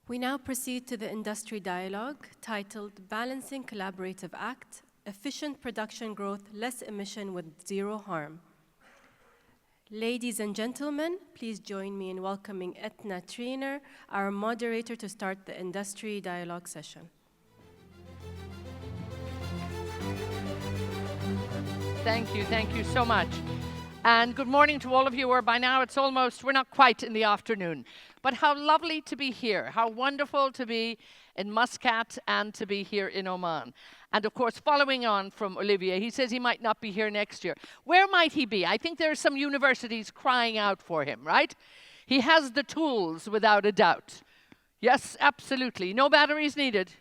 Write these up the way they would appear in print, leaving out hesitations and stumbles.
We now proceed to the industry dialogue titled Balancing Collaborative Act, Efficient Production Growth, Less Emission with Zero Harm. Ladies and gentlemen, please join me in welcoming Etna Trainer, our moderator, to start the industry dialogue session. Thank you so much. And good morning to all of you, or by now we're not quite in the afternoon. But how lovely to be here. How wonderful to be in Muscat and to be here in Oman. And of course, following on from Olivier, he says he might not be here next year. Where might he be? I think there are some universities crying out for him, right? He has the tools, without a doubt. Yes, absolutely. No batteries needed.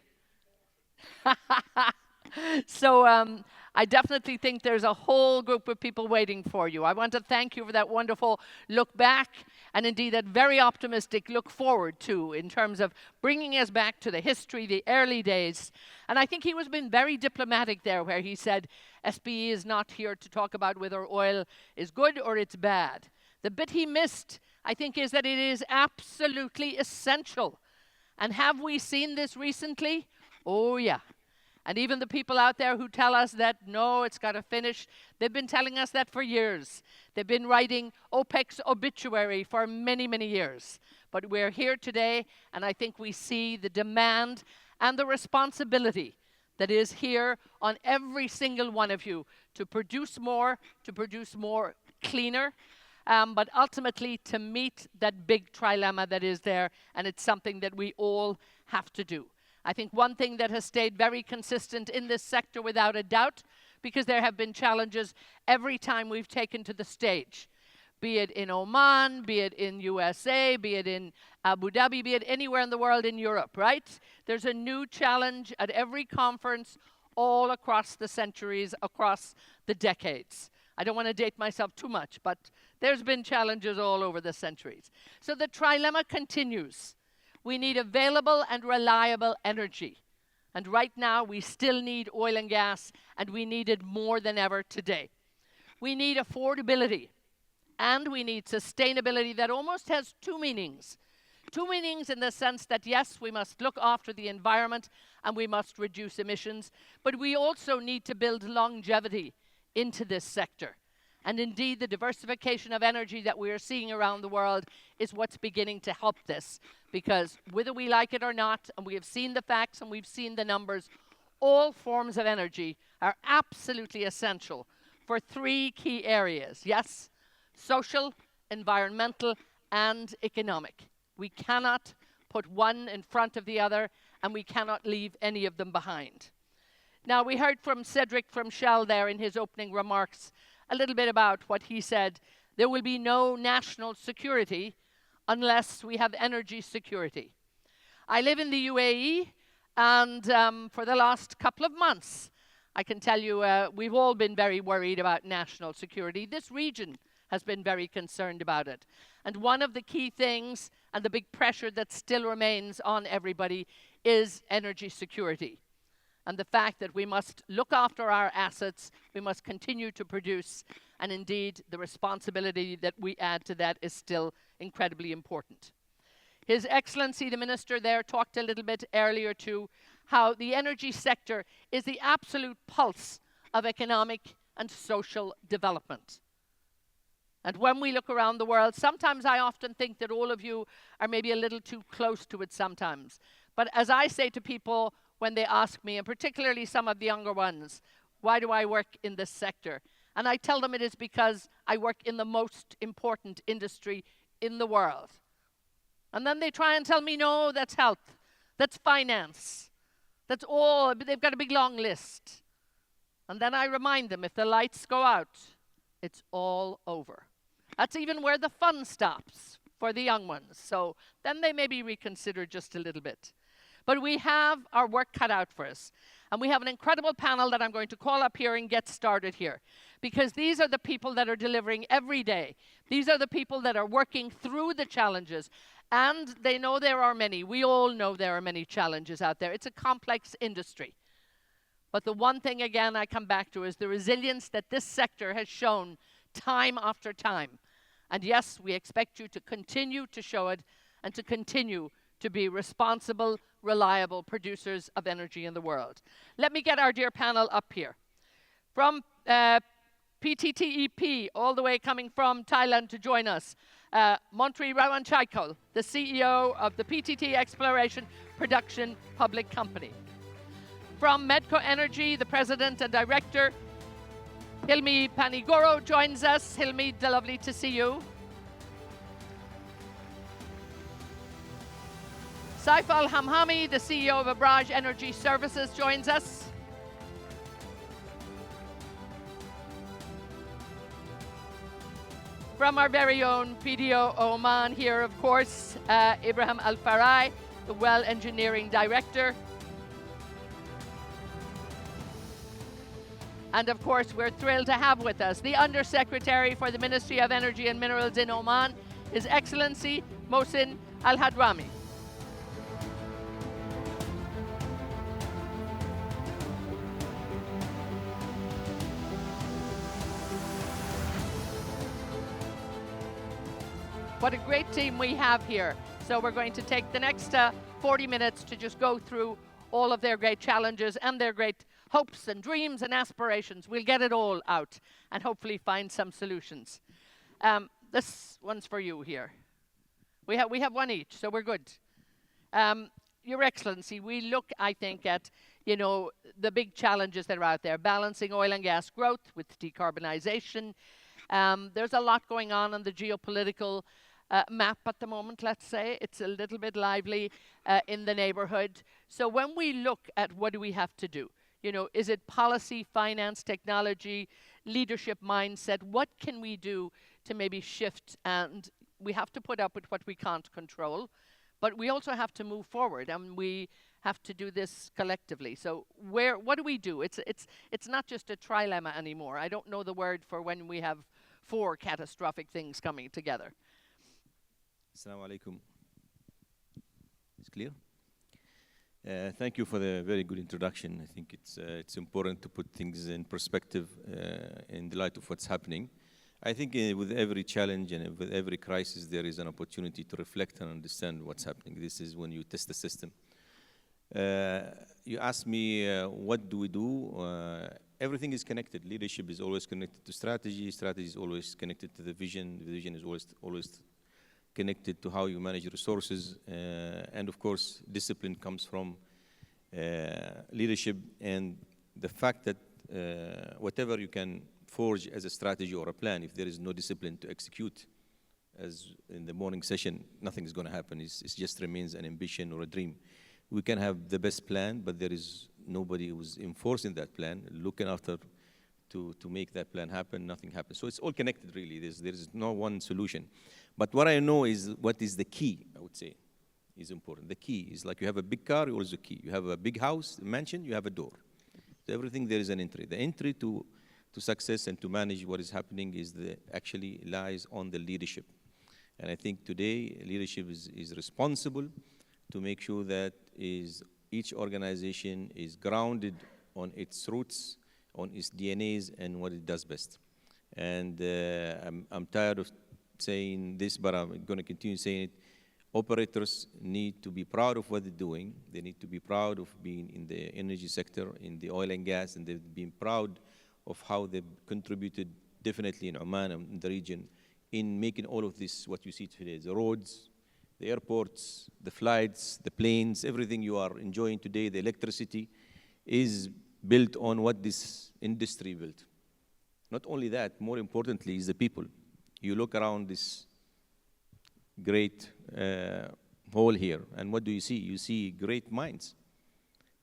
So I definitely think there's a whole group of people waiting for you. I want to thank you for that wonderful look back, and indeed that very optimistic look forward too, in terms of bringing us back to the history, the early days. And I think he was been very diplomatic there, where he said SPE is not here to talk about whether oil is good or it's bad. The bit he missed, I think, is that it is absolutely essential. And have we seen this recently? Oh yeah. And even the people out there who tell us that, no, it's got to finish, they've been telling us that for years. They've been writing OPEC's obituary for many, many years. But we're here today, and I think we see the demand and the responsibility that is here on every single one of you to produce more cleaner, but ultimately to meet that big trilemma that is there, and it's something that we all have to do. I think one thing that has stayed very consistent in this sector, without a doubt, because there have been challenges every time we've taken to the stage, be it in Oman, be it in USA, be it in Abu Dhabi, be it anywhere in the world, in Europe, right? There's a new challenge at every conference all across the centuries, across the decades. I don't want to date myself too much, but there's been challenges all over the centuries. So the trilemma continues. We need available and reliable energy. And right now, we still need oil and gas, and we need it more than ever today. We need affordability, and we need sustainability that almost has two meanings. Two meanings in the sense that, yes, we must look after the environment, and we must reduce emissions, but we also need to build longevity into this sector. And indeed, the diversification of energy that we are seeing around the world is what's beginning to help this. Because whether we like it or not, and we have seen the facts and we've seen the numbers, all forms of energy are absolutely essential for three key areas. Yes, social, environmental, and economic. We cannot put one in front of the other, and we cannot leave any of them behind. Now, we heard from Cedric from Shell there in his opening remarks a little bit about what he said. There will be no national security unless we have energy security. I live in the UAE, and for the last couple of months, I can tell you we've all been very worried about national security. This region has been very concerned about it. And one of the key things and the big pressure that still remains on everybody is energy security. And the fact that we must look after our assets, we must continue to produce, and indeed the responsibility that we add to that is still incredibly important. His Excellency, the Minister there, talked a little bit earlier too, how the energy sector is the absolute pulse of economic and social development. And when we look around the world, sometimes I often think that all of you are maybe a little too close to it sometimes. But as I say to people, when they ask me, and particularly some of the younger ones, why do I work in this sector? And I tell them it is because I work in the most important industry in the world. And then they try and tell me, no, that's health, that's finance, that's all, they've got a big long list. And then I remind them, if the lights go out, it's all over. That's even where the fun stops for the young ones. So then they maybe reconsider just a little bit. But we have our work cut out for us. And we have an incredible panel that I'm going to call up here and get started here. Because these are the people that are delivering every day. These are the people that are working through the challenges. And they know there are many. We all know there are many challenges out there. It's a complex industry. But the one thing, again, I come back to is the resilience that this sector has shown time after time. And yes, we expect you to continue to show it and to continue to be responsible, reliable producers of energy in the world. Let me get our dear panel up here. From PTTEP, all the way coming from Thailand to join us, Montri Rawanchaikul, the CEO of the PTT Exploration Production Public Company. From Medco Energy, the President and Director, Hilmi Panigoro joins us. Hilmi, lovely to see you. Saif Al-Hamhami, the CEO of Abraj Energy Services, joins us. From our very own PDO Oman here, of course, Ibrahim Al-Farai, the Well Engineering Director. And of course, we're thrilled to have with us the Undersecretary for the Ministry of Energy and Minerals in Oman, His Excellency Mohsin Al-Hadrami. What a great team we have here. So we're going to take the next 40 minutes to just go through all of their great challenges and their great hopes and dreams and aspirations. We'll get it all out and hopefully find some solutions. This one's for you here. We have one each, so we're good. Your Excellency, we look, I think, at the big challenges that are out there, balancing oil and gas growth with decarbonization. There's a lot going on the geopolitical map at the moment, let's say. It's a little bit lively in the neighborhood. So when we look at what do we have to do, is it policy, finance, technology, leadership mindset? What can we do to maybe shift? And we have to put up with what we can't control, but we also have to move forward, and we have to do this collectively. So what do we do? It's not just a trilemma anymore. I don't know the word for when we have 4 catastrophic things coming together. Assalamu alaikum. It's clear? Thank you for the very good introduction. I think it's important to put things in perspective in the light of what's happening. I think with every challenge and with every crisis, there is an opportunity to reflect and understand what's happening. This is when you test the system. You asked me, what do we do? Everything is connected. Leadership is always connected to strategy. Strategy is always connected to the vision. The vision is always connected to how you manage resources. And of course, discipline comes from leadership and the fact that whatever you can forge as a strategy or a plan, if there is no discipline to execute, as in the morning session, nothing is going to happen. It just remains an ambition or a dream. We can have the best plan, but there is nobody who's enforcing that plan, looking after to make that plan happen, nothing happens. So it's all connected, really. There is no one solution. But what I know is what is the key, I would say, is important. The key is like you have a big car, you also a key. You have a big house, a mansion, you have a door. So everything there is an entry. The entry to success and to manage what is happening is actually lies on the leadership. And I think today leadership is responsible to make sure that each organization is grounded on its roots, on its DNAs and what it does best. And I'm tired of saying this, but I'm going to continue saying it. Operators need to be proud of what they're doing. They need to be proud of being in the energy sector, in the oil and gas, and they've been proud of how they've contributed definitely in Oman and in the region in making all of this what you see today, the roads, the airports, the flights, the planes, everything you are enjoying today, the electricity is built on what this industry built. Not only that, more importantly is the people. You look around this great hall here, and what do you see? You see great minds.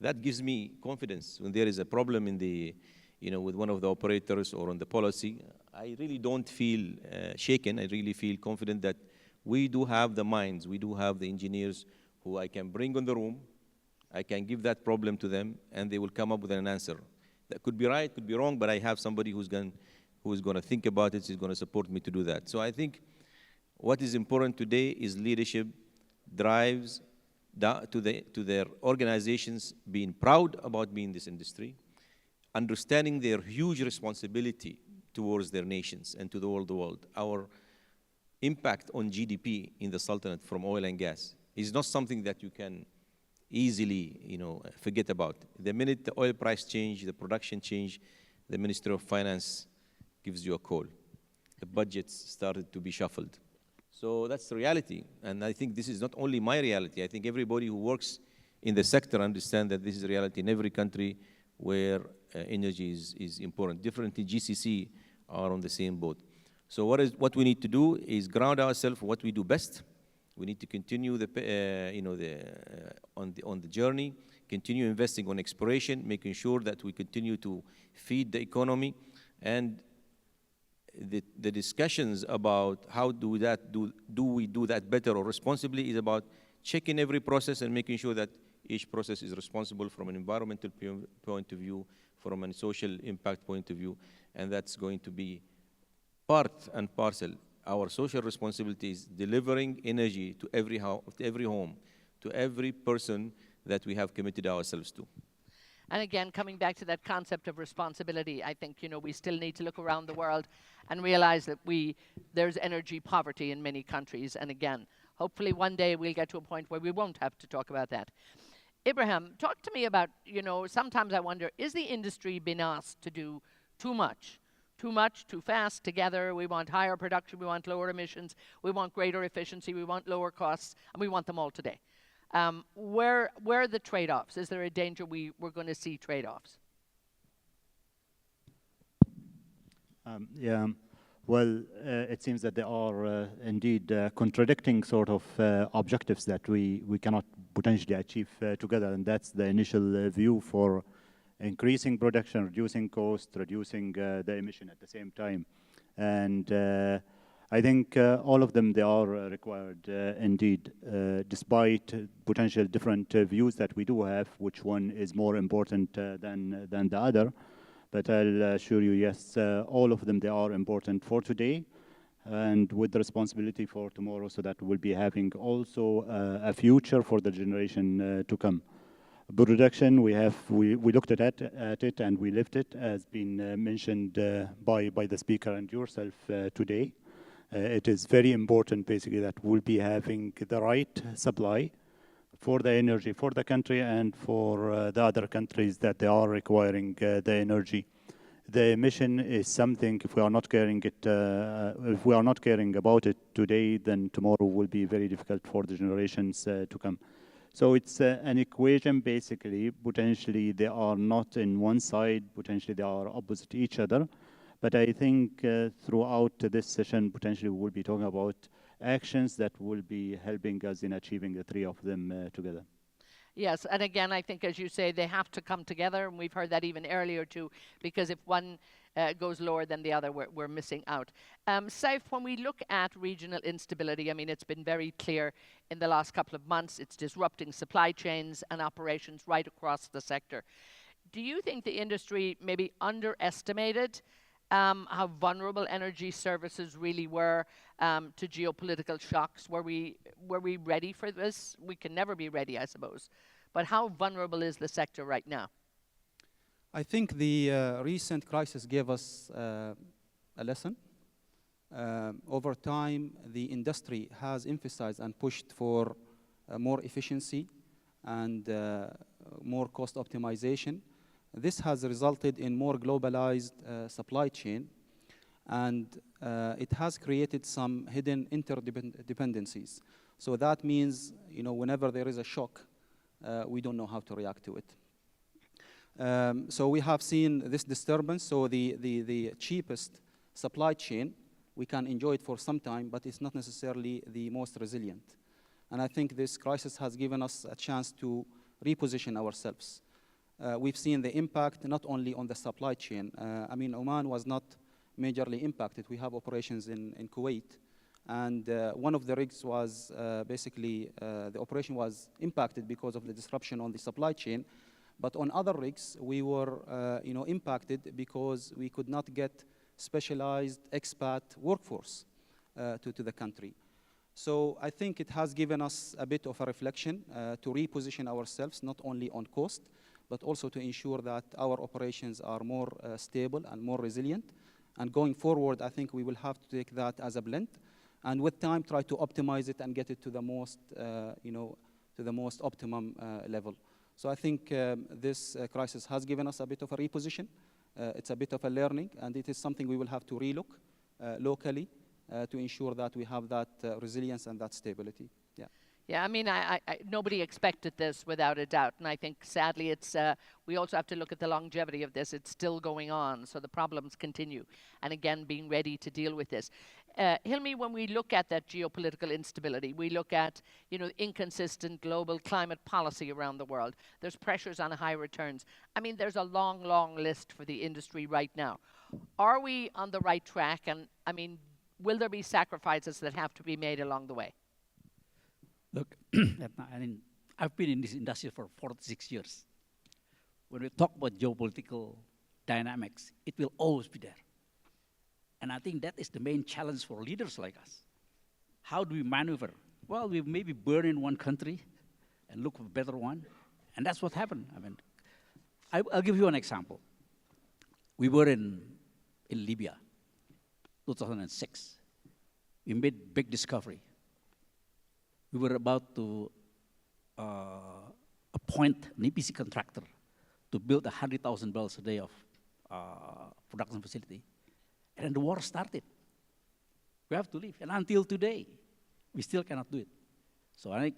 That gives me confidence when there is a problem in the, with one of the operators or on the policy. I really don't feel shaken. I really feel confident that we do have the minds, we do have the engineers who I can bring in the room. I can give that problem to them, and they will come up with an answer. That could be right, could be wrong, but I have somebody who is going to think about it, is going to support me to do that. So I think what is important today is leadership drives to their organizations being proud about being in this industry, understanding their huge responsibility towards their nations and to the world. Our impact on GDP in the Sultanate from oil and gas is not something that you can easily, forget about. The minute the oil price change, the production change, the Minister of Finance gives you a call. The budgets started to be shuffled. So that's the reality. And I think this is not only my reality. I think everybody who works in the sector understands that this is a reality in every country where energy is important. Differently, GCC are on the same boat. So what we need to do is ground ourselves for what we do best. We need to continue on the journey, continue investing on exploration, making sure that we continue to feed the economy, and the discussions about how do we do that better or responsibly is about checking every process and making sure that each process is responsible from an environmental point of view, from a social impact point of view, and that's going to be part and parcel. Our social responsibility is delivering energy to every home, to every person that we have committed ourselves to. And again, coming back to that concept of responsibility, I think, we still need to look around the world and realize that there's energy poverty in many countries. And again, hopefully one day we'll get to a point where we won't have to talk about that. Ibrahim, talk to me about, sometimes I wonder, is the industry being asked to do too much? Too much, too fast, together? We want higher production, we want lower emissions, we want greater efficiency, we want lower costs, and we want them all today. Where are the trade-offs? Is there a danger we're going to see trade-offs? Yeah, well, it seems that there are indeed contradicting sort of objectives that we cannot potentially achieve together, and that's the initial view for increasing production, reducing cost, reducing the emission at the same time. And I think all of them, they are required indeed, despite potential different views that we do have, which one is more important than the other. But I'll assure you, yes, all of them, they are important for today and with the responsibility for tomorrow, so that we'll be having also a future for the generation to come. Production, we looked at it and we lived it, as been mentioned by the speaker and yourself today. It is very important, basically, that we'll be having the right supply for the energy for the country and for the other countries that they are requiring the energy. The emission is something, if we are not caring about it today, then tomorrow will be very difficult for the generations to come. So it's an equation, basically. Potentially they are not in one side, potentially they are opposite each other. But I think throughout this session, potentially we'll be talking about actions that will be helping us in achieving the three of them together. Yes, and again, I think, as you say, they have to come together, and we've heard that even earlier too, because if one goes lower than the other, we're missing out. Saif, when we look at regional instability, I mean, it's been very clear in the last couple of months, it's disrupting supply chains and operations right across the sector. Do you think the industry maybe underestimated how vulnerable energy services really were to geopolitical shocks? Were we ready for this? We can never be ready, I suppose. But how vulnerable is the sector right now? I think the recent crisis gave us a lesson. Over time, the industry has emphasized and pushed for more efficiency and more cost optimization. This has resulted in more globalized supply chain, and it has created some hidden interdependencies. So that means, whenever there is a shock, we don't know how to react to it. So we have seen this disturbance. So the cheapest supply chain, we can enjoy it for some time, but it's not necessarily the most resilient. And I think this crisis has given us a chance to reposition ourselves. We've seen the impact not only on the supply chain. I mean, Oman was not majorly impacted. We have operations in Kuwait. And one of the rigs was the operation was impacted because of the disruption on the supply chain. But on other rigs, we were impacted because we could not get specialized expat workforce to the country. So I think it has given us a bit of a reflection to reposition ourselves, not only on cost, but also to ensure that our operations are more stable and more resilient. And going forward, I think we will have to take that as a blend. and with time try to optimize it and get it to the most, to the most optimum level. So I think this crisis has given us a bit of a reposition. It's a bit of a learning, and it is something we will have to relook locally to ensure that we have that resilience and that stability. Yeah. Yeah, I mean, nobody expected this without a doubt, and I think sadly it's, we also have to look at the longevity of this. It's still going on, so the problems continue, and again, being ready to deal with this. Hilmi, when we look at that geopolitical instability, we look at, inconsistent global climate policy around the world. There's pressures on high returns. I mean, there's a long, long list for the industry right now. Are we on the right track? And I mean, will there be sacrifices that have to be made along the way? Look, I mean, I've been in this industry for 46 years. When we talk about geopolitical dynamics, it will always be there. And I think that is the main challenge for leaders like us. How do we maneuver? Well, we maybe burn in one country and look for a better one. And that's what happened. I mean, I'll give you an example. We were in Libya, 2006. We made big discovery. We were about to appoint an EPC contractor to build 100,000 barrels a day of production facility. And then the war started. We have to leave. And until today, we still cannot do it. So I think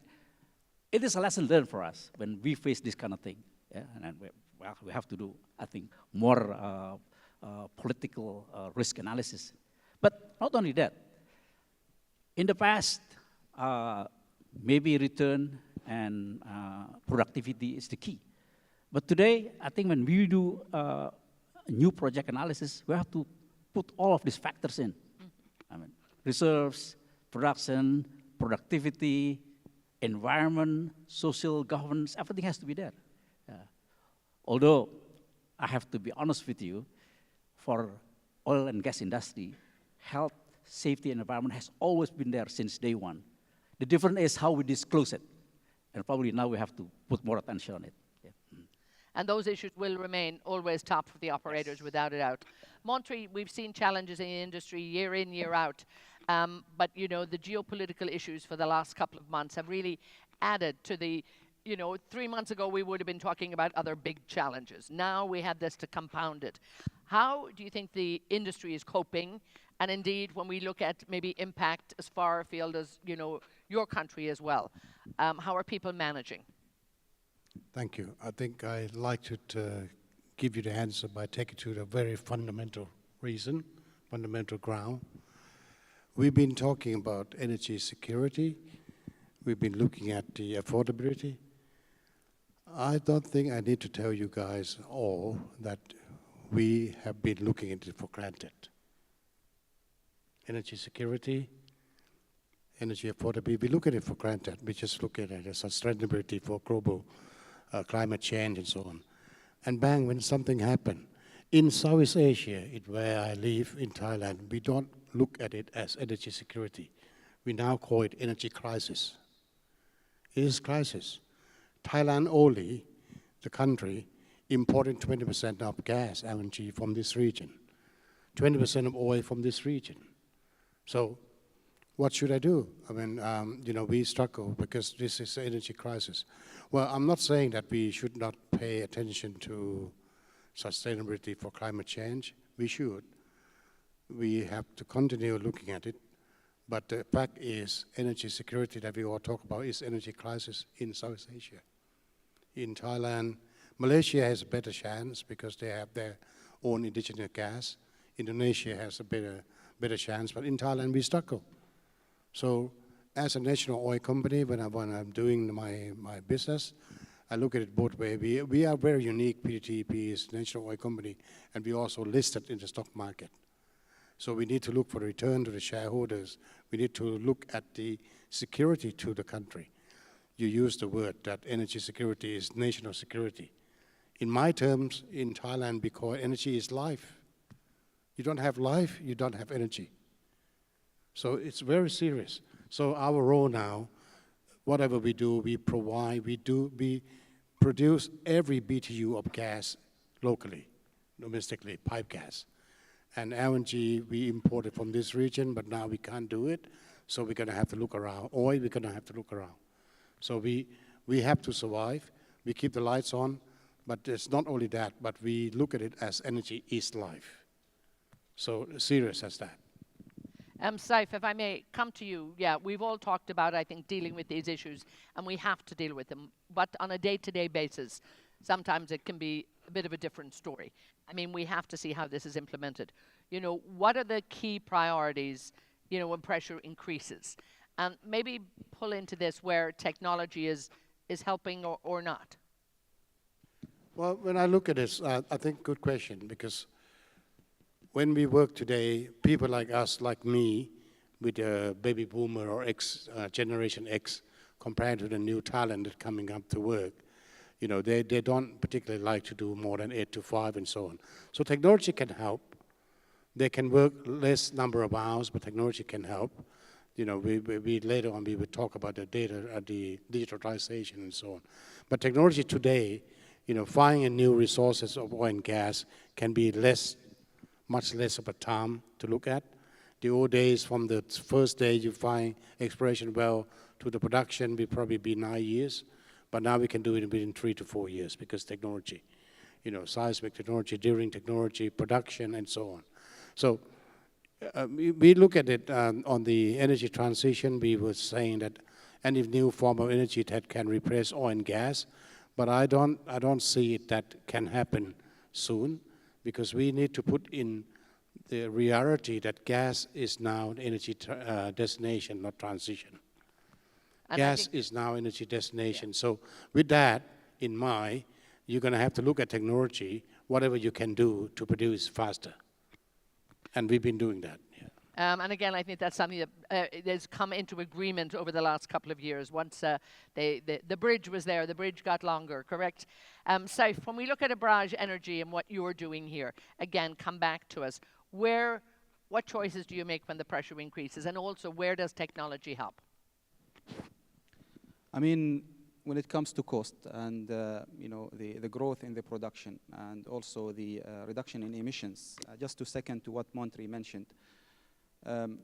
it is a lesson learned for us when we face this kind of thing. Yeah? And we have to do, I think, more political risk analysis. But not only that. In the past, maybe return and productivity is the key. But today, I think when we do new project analysis, we have to put all of these factors in. I mean, reserves, production, productivity, environment, social governance, everything has to be there. Although, I have to be honest with you, for oil and gas industry, health, safety, and environment has always been there since day one. The difference is how we disclose it. And probably now we have to put more attention on it. Yeah. And those issues will remain always top for the operators, without a doubt. Montri, we've seen challenges in the industry year in, year out. But, the geopolitical issues for the last couple of months have really added to the, 3 months ago we would have been talking about other big challenges. Now we have this to compound it. How do you think the industry is coping? And indeed, when we look at maybe impact as far afield as, your country as well, how are people managing? Thank you. I think I'd like to give you the answer by taking to the very fundamental reason, fundamental ground. We've been talking about energy security. We've been looking at the affordability. I don't think I need to tell you guys all that we have been looking at it for granted. Energy security, energy affordability, we look at it for granted. We just look at it as sustainability for global climate change and so on. And bang, when something happened. In Southeast Asia, where I live in Thailand, we don't look at it as energy security. We now call it energy crisis. It is crisis. Thailand only, the country, importing 20% of gas, LNG, from this region, 20% of oil from this region. So what should I do? I mean, we struggle because this is an energy crisis. Well, I'm not saying that we should not pay attention to sustainability for climate change. We should. We have to continue looking at it. But the fact is, energy security that we all talk about is energy crisis in Southeast Asia. In Thailand, Malaysia has a better chance because they have their own indigenous gas. Indonesia has a better chance, but in Thailand we struggle. So as a national oil company, when I'm doing my business, I look at it both ways. We are very unique. PTTEP is a national oil company, and we also listed in the stock market. So we need to look for return to the shareholders. We need to look at the security to the country. You use the word that energy security is national security. In my terms, in Thailand, because energy is life. You don't have life, you don't have energy. So it's very serious. So our role now, whatever we do, we provide, we produce every BTU of gas locally, domestically, pipe gas. And LNG, we imported from this region, but now we can't do it. So we're going to have to look around. Oil, we're going to have to look around. So we have to survive. We keep the lights on, but it's not only that, but we look at it as energy is life. So serious as that. Saif, if I may come to you, yeah, we've all talked about, I think, dealing with these issues, and we have to deal with them. But on a day-to-day basis, sometimes it can be a bit of a different story. I mean, we have to see how this is implemented. You know, what are the key priorities, you know, when pressure increases? And maybe pull into this where technology is helping or not. Well, when I look at this, I think good question, because when we work today, people like us, like me, with a baby boomer or X, Generation X, compared to the new talent that's coming up to work, you know, they don't particularly like to do more than 8 to 5 and so on. So technology can help. They can work less number of hours, but technology can help. You know, we later on we would talk about the data, the digitalization and so on. But technology today, you know, finding new resources of oil and gas can be much less of a time to look at. The old days, from the first day you find exploration well to the production, will probably be 9 years. But now we can do it within 3 to 4 years because technology, you know, seismic technology, drilling technology, production, and so on. So we look at it on the energy transition. We were saying that any new form of energy that can replace oil and gas, but I don't see it that can happen soon, because we need to put in the reality that gas is now an energy destination, not transition. And gas is now energy destination. Yeah. So with that in mind, you're going to have to look at technology, whatever you can do to produce faster. And we've been doing that. Yeah. And again, I think that's something that has come into agreement over the last couple of years. Once the bridge was there, the bridge got longer, correct? Saif, when we look at Abraj Energy and what you're doing here, again, come back to us. What choices do you make when the pressure increases? And also, where does technology help? I mean, when it comes to cost and you know, the growth in the production and also the reduction in emissions, just to second to what Montri mentioned,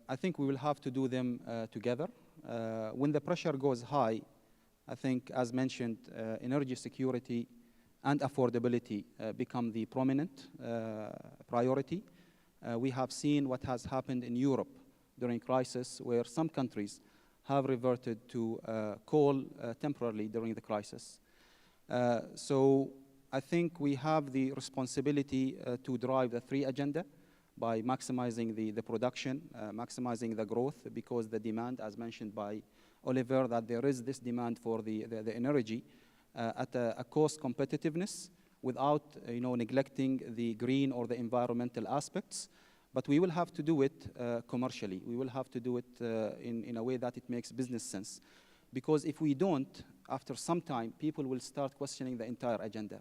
I think we will have to do them together. When the pressure goes high, I think, as mentioned, energy security and affordability become the prominent priority. We have seen what has happened in Europe during crisis, where some countries have reverted to coal temporarily during the crisis. So I think we have the responsibility to drive the 3 agenda by maximizing the production, maximizing the growth, because the demand, as mentioned by Oliver, that there is this demand for the energy at a cost competitiveness without neglecting the green or the environmental aspects. But we will have to do it commercially. We will have to do it in a way that it makes business sense. Because if we don't, after some time, people will start questioning the entire agenda.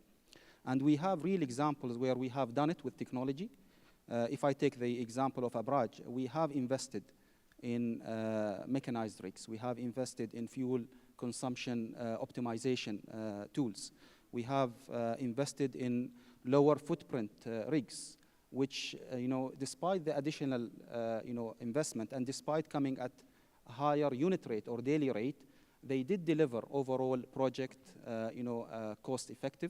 And we have real examples where we have done it with technology. If I take the example of Abraj, we have invested in mechanized rigs. We have invested in fuel consumption optimization tools. We have invested in lower footprint rigs, which, despite the additional, investment and despite coming at a higher unit rate or daily rate, they did deliver overall project, cost effective,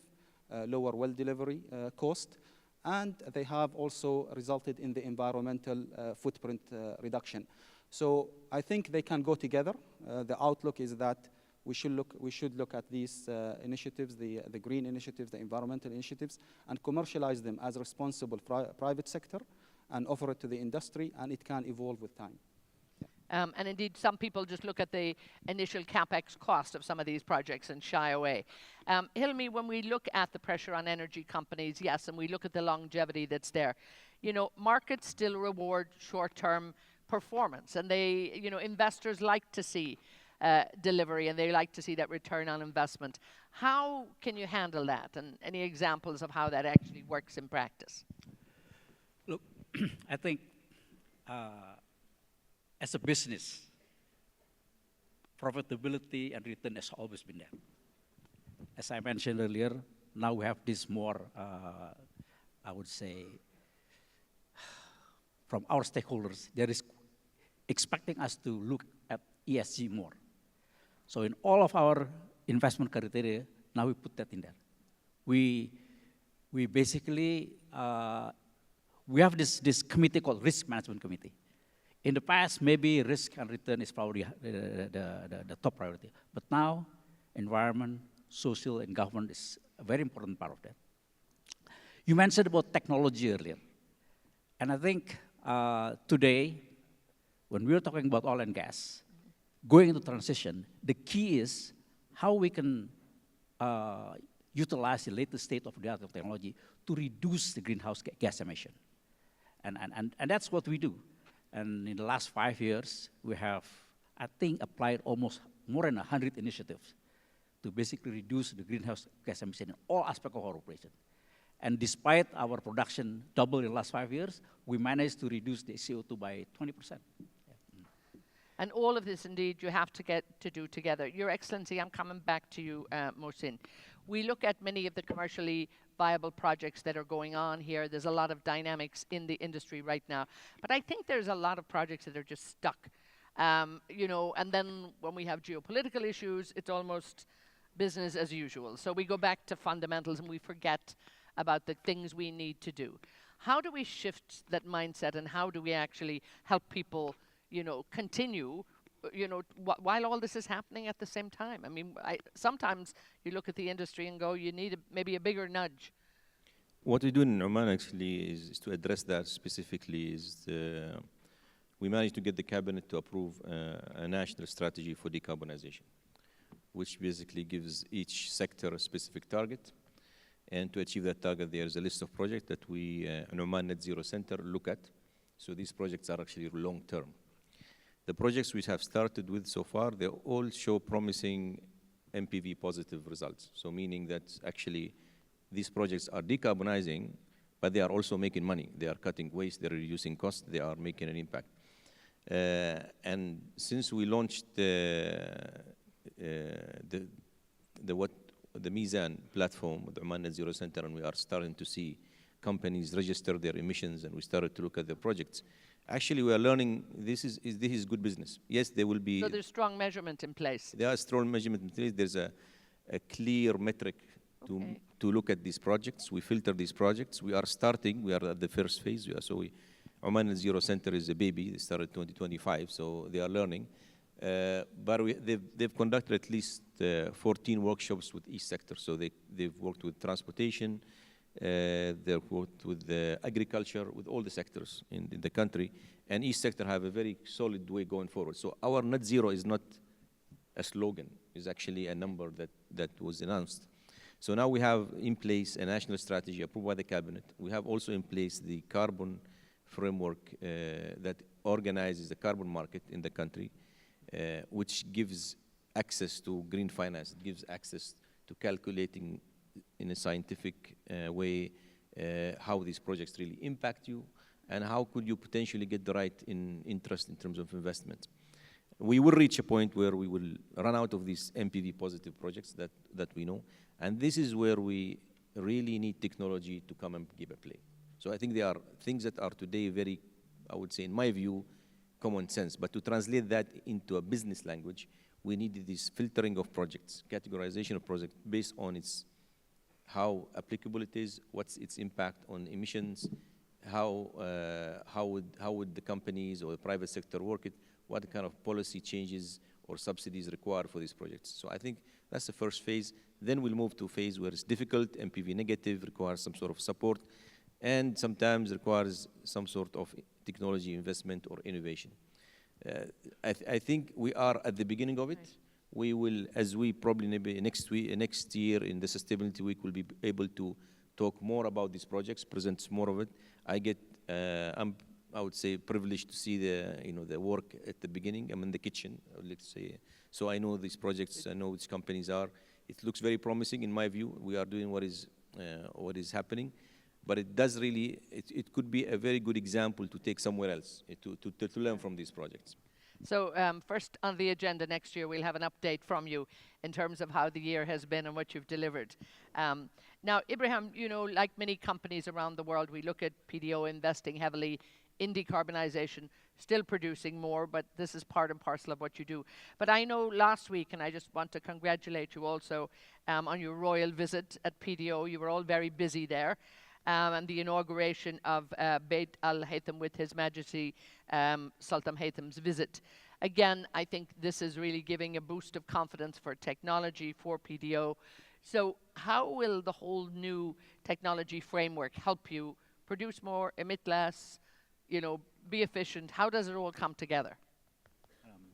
lower well delivery cost, and they have also resulted in the environmental footprint reduction. So I think they can go together. The outlook is that we should look at these initiatives, the green initiatives, the environmental initiatives, and commercialize them as responsible private sector and offer it to the industry, and it can evolve with time. And indeed, some people just look at the initial capex cost of some of these projects and shy away. Hilmi, when we look at the pressure on energy companies, yes, and we look at the longevity that's there, markets still reward short-term performance, and they, investors like to see delivery, and they like to see that return on investment. How can you handle that, and any examples of how that actually works in practice? Look, I think as a business, profitability and return has always been there. As I mentioned earlier, now we have this more, I would say, from our stakeholders, there is expecting us to look at ESG more. So in all of our investment criteria, now we put that in there. We basically, we have this committee called Risk Management Committee. In the past, maybe risk and return is probably the top priority. But now, environment, social, and government is a very important part of that. You mentioned about technology earlier. And I think today, when we're talking about oil and gas, going into transition, the key is how we can utilize the latest state of the art of technology to reduce the greenhouse gas emission. And that's what we do. And in the last 5 years, we have, I think, applied almost more than 100 initiatives to basically reduce the greenhouse gas emission in all aspects of our operation. And despite our production double in the last 5 years, we managed to reduce the CO2 by 20%. And all of this, indeed, you have to get to do together. Your Excellency, I'm coming back to you, Mohsin. We look at many of the commercially viable projects that are going on here. There's a lot of dynamics in the industry right now. But I think there's a lot of projects that are just stuck. You know, and then when we have geopolitical issues, it's almost business as usual. So we go back to fundamentals and we forget about the things we need to do. How do we shift that mindset, and how do we actually help people, you know, continue, you know, while all this is happening at the same time? I mean, sometimes you look at the industry and go, you need maybe a bigger nudge. What we do in Oman actually is to address that specifically. We managed to get the cabinet to approve a national strategy for decarbonization, which basically gives each sector a specific target. And to achieve that target, there's a list of projects that we, in Oman Net Zero Center, look at. So these projects are actually long-term. The projects we have started with so far, they all show promising MPV positive results. So meaning that actually these projects are decarbonizing, but they are also making money. They are cutting waste, they're reducing costs, they are making an impact. And since we launched the Mizan platform with the Oman Net Zero Center, and we are starting to see companies register their emissions, and we started to look at their projects. Actually, we are learning this is good business. Yes, there will be. So there's strong measurement in place. There are strong measurement in place. There's a clear metric to look at these projects. We filter these projects. We are starting. We are at the first phase. Oman Net Zero Center is a baby. They started 2025, so they are learning. But they've conducted at least 14 workshops with each sector. So they've worked with transportation, they've worked with the agriculture, with all the sectors in the country. And each sector have a very solid way going forward. So our net zero is not a slogan. It's actually a number that was announced. So now we have in place a national strategy approved by the cabinet. We have also in place the carbon framework that organizes the carbon market in the country, which gives access to green finance. It gives access to calculating in a scientific way how these projects really impact you and how could you potentially get the right interest in terms of investment. We will reach a point where we will run out of these MPV positive projects that we know, and this is where we really need technology to come and give a play. So I think there are things that are today very, I would say in my view, common sense, but to translate that into a business language, we need this filtering of projects, categorization of projects based on how applicable it is, what's its impact on emissions, how would the companies or the private sector work it, what kind of policy changes or subsidies required for these projects. So I think that's the first phase. Then we'll move to a phase where it's difficult, MPV negative, requires some sort of support, and sometimes requires some sort of technology investment or innovation. I think we are at the beginning of it. Right. We will, as we probably maybe next year in the Sustainability Week, we'll be able to talk more about these projects, present more of it. I would say privileged to see the work at the beginning. I'm in the kitchen, let's say. So I know these projects, I know which companies are. It looks very promising in my view. We are doing what is happening. But it does really, it could be a very good example to take somewhere else, to learn from these projects. So first on the agenda next year, we'll have an update from you in terms of how the year has been and what you've delivered. Now, Ibrahim, you know, like many companies around the world, we look at PDO investing heavily in decarbonization, still producing more, but this is part and parcel of what you do. But I know last week, and I just want to congratulate you also on your royal visit at PDO. You were all very busy there. And the inauguration of Beit Al Haytham with His Majesty Sultan Haytham's visit. Again, I think this is really giving a boost of confidence for technology, for PDO. So how will the whole new technology framework help you produce more, emit less, you know, be efficient? How does it all come together?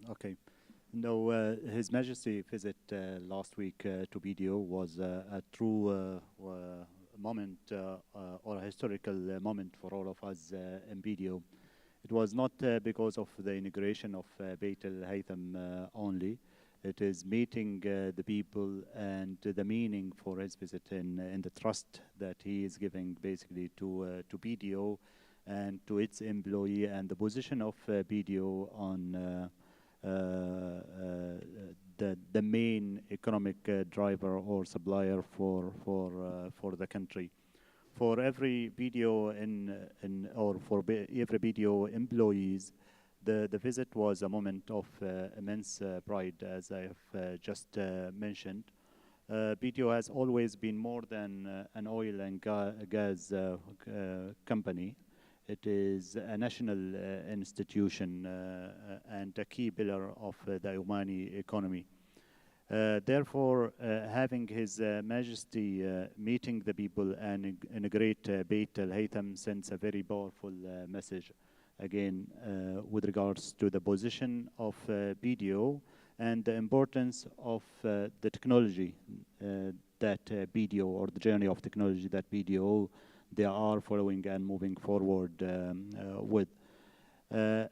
Okay. No, His Majesty visit last week to BDO was a true moment or a historical moment for all of us in BDO. It was not because of the inauguration of Beit Al Haytham only. It is meeting the people and the meaning for his visit in the trust that he is giving basically to BDO and to its employee, and the position of BDO on the main economic driver or supplier for the country. For every BDO every BDO employees, the visit was a moment of immense pride, as I have just mentioned. BDO has always been more than an oil and gas company. It is a national institution and a key pillar of the Omani economy. Therefore, having His Majesty meeting the people and integrate Beit Al Haytham sends a very powerful message, again, with regards to the position of BDO and the importance of the technology that BDO, or the journey of technology that BDO they are following and moving forward with. I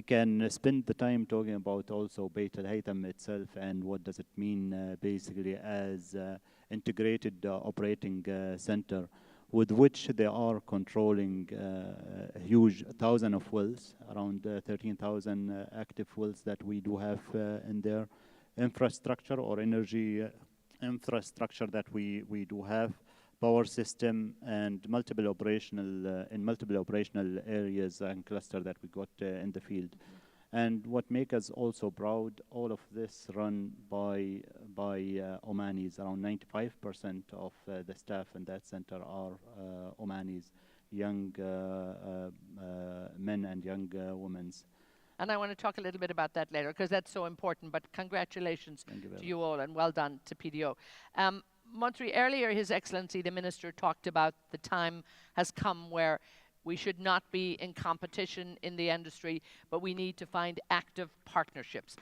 can spend the time talking about also Beit Al Haytham itself and what does it mean basically as integrated operating center with which they are controlling huge thousands of wells, around 13,000 active wells that we do have in their infrastructure or energy infrastructure that we do have, power system, and multiple operational areas and cluster that we got in the field. And what makes us also proud, all of this run by Omanis. Around 95% of the staff in that center are Omanis, young men and young women. And I want to talk a little bit about that later, because that's so important. But congratulations to you all, and well done to PDO. Montri, earlier His Excellency the Minister talked about the time has come where we should not be in competition in the industry, but we need to find active partnerships.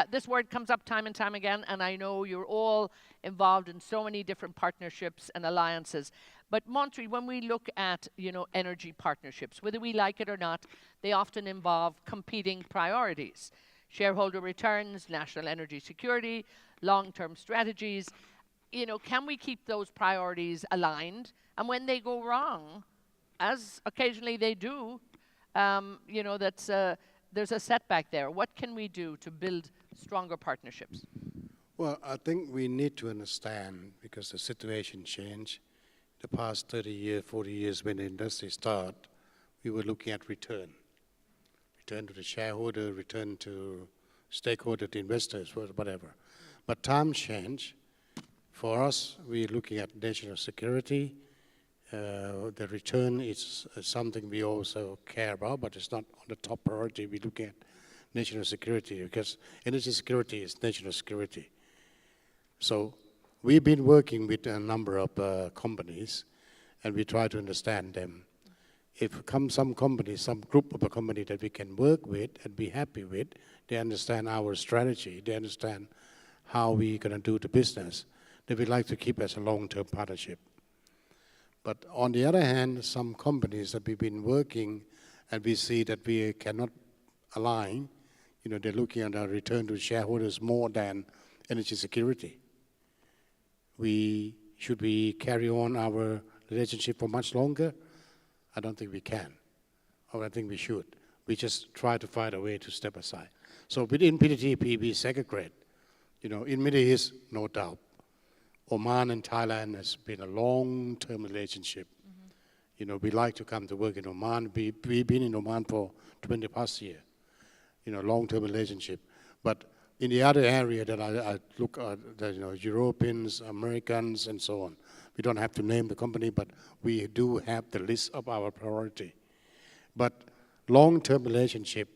This word comes up time and time again, and I know you're all involved in so many different partnerships and alliances. But Montri, when we look at, you know, energy partnerships, whether we like it or not, they often involve competing priorities: shareholder returns, national energy security, long-term strategies. You know, can we keep those priorities aligned? And when they go wrong, as occasionally they do, you know, there's a setback there. What can we do to build stronger partnerships? Well, I think we need to understand, because the situation changed. The past 30 years, 40 years, when the industry started, we were looking at return. Return to the shareholder, return to stakeholder, to investors, whatever. But time changed. For us, we're looking at national security. The return is something we also care about, but it's not on the top priority. We look at national security, because energy security is national security. So we've been working with a number of companies, and we try to understand them. If some company, some group of a company that we can work with and be happy with, they understand our strategy, they understand how we're going to do the business, that we'd like to keep as a long-term partnership. But on the other hand, some companies that we've been working and we see that we cannot align, you know, they're looking at our return to shareholders more than energy security. Should we carry on our relationship for much longer? I don't think we can, or I think we should. We just try to find a way to step aside. So within PTTEP, we segregate. You know, in Middle East, no doubt. Oman and Thailand has been a long-term relationship. You know, we like to come to work in Oman. We've been in Oman for 20 plus years. You know, long-term relationship. But in the other area that I look at, you know, Europeans, Americans, and so on, we don't have to name the company, but we do have the list of our priority. But long-term relationship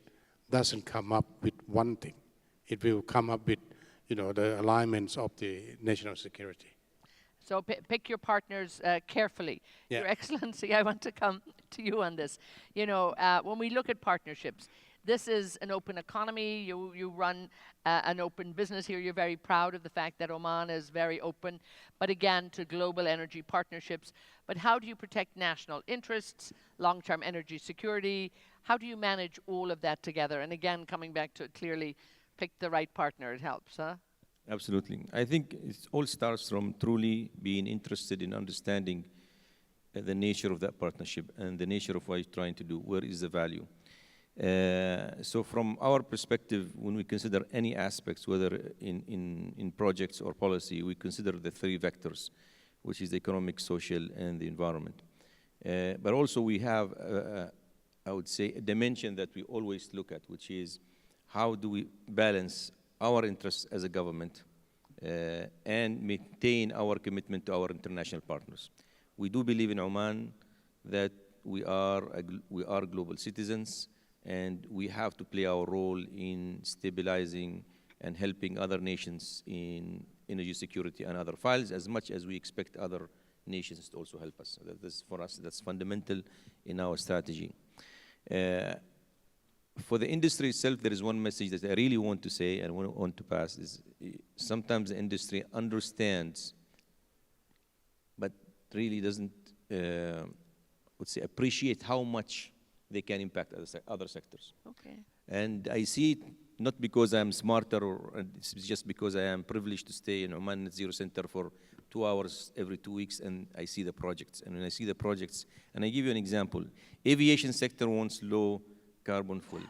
doesn't come up with one thing. It will come up with, you know, the alignments of the national security. So pick your partners carefully. Yeah. Your Excellency, I want to come to you on this. You know, when we look at partnerships, this is an open economy. You run an open business here. You're very proud of the fact that Oman is very open, but again, to global energy partnerships. But how do you protect national interests, long-term energy security? How do you manage all of that together? And again, coming back to it clearly, pick the right partner. It helps, huh? Absolutely. I think it all starts from truly being interested in understanding the nature of that partnership and the nature of what you're trying to do. Where is the value? So from our perspective, when we consider any aspects, whether in projects or policy, we consider the three vectors, which is the economic, social, and the environment. But also we have, I would say, a dimension that we always look at, which is how do we balance our interests as a government and maintain our commitment to our international partners. We do believe in Oman that we are global citizens, and we have to play our role in stabilizing and helping other nations in energy security and other files as much as we expect other nations to also help us. For us, that's fundamental in our strategy. For the industry itself, there is one message that I really want to say and want to pass is sometimes the industry understands, but really doesn't, would say, appreciate how much they can impact other sectors. Okay. And I see it not because I'm smarter, or it's just because I am privileged to stay in Oman Net Zero Center for 2 hours every 2 weeks, and I see the projects. And when I see the projects, and I give you an example, aviation sector wants low carbon fuel.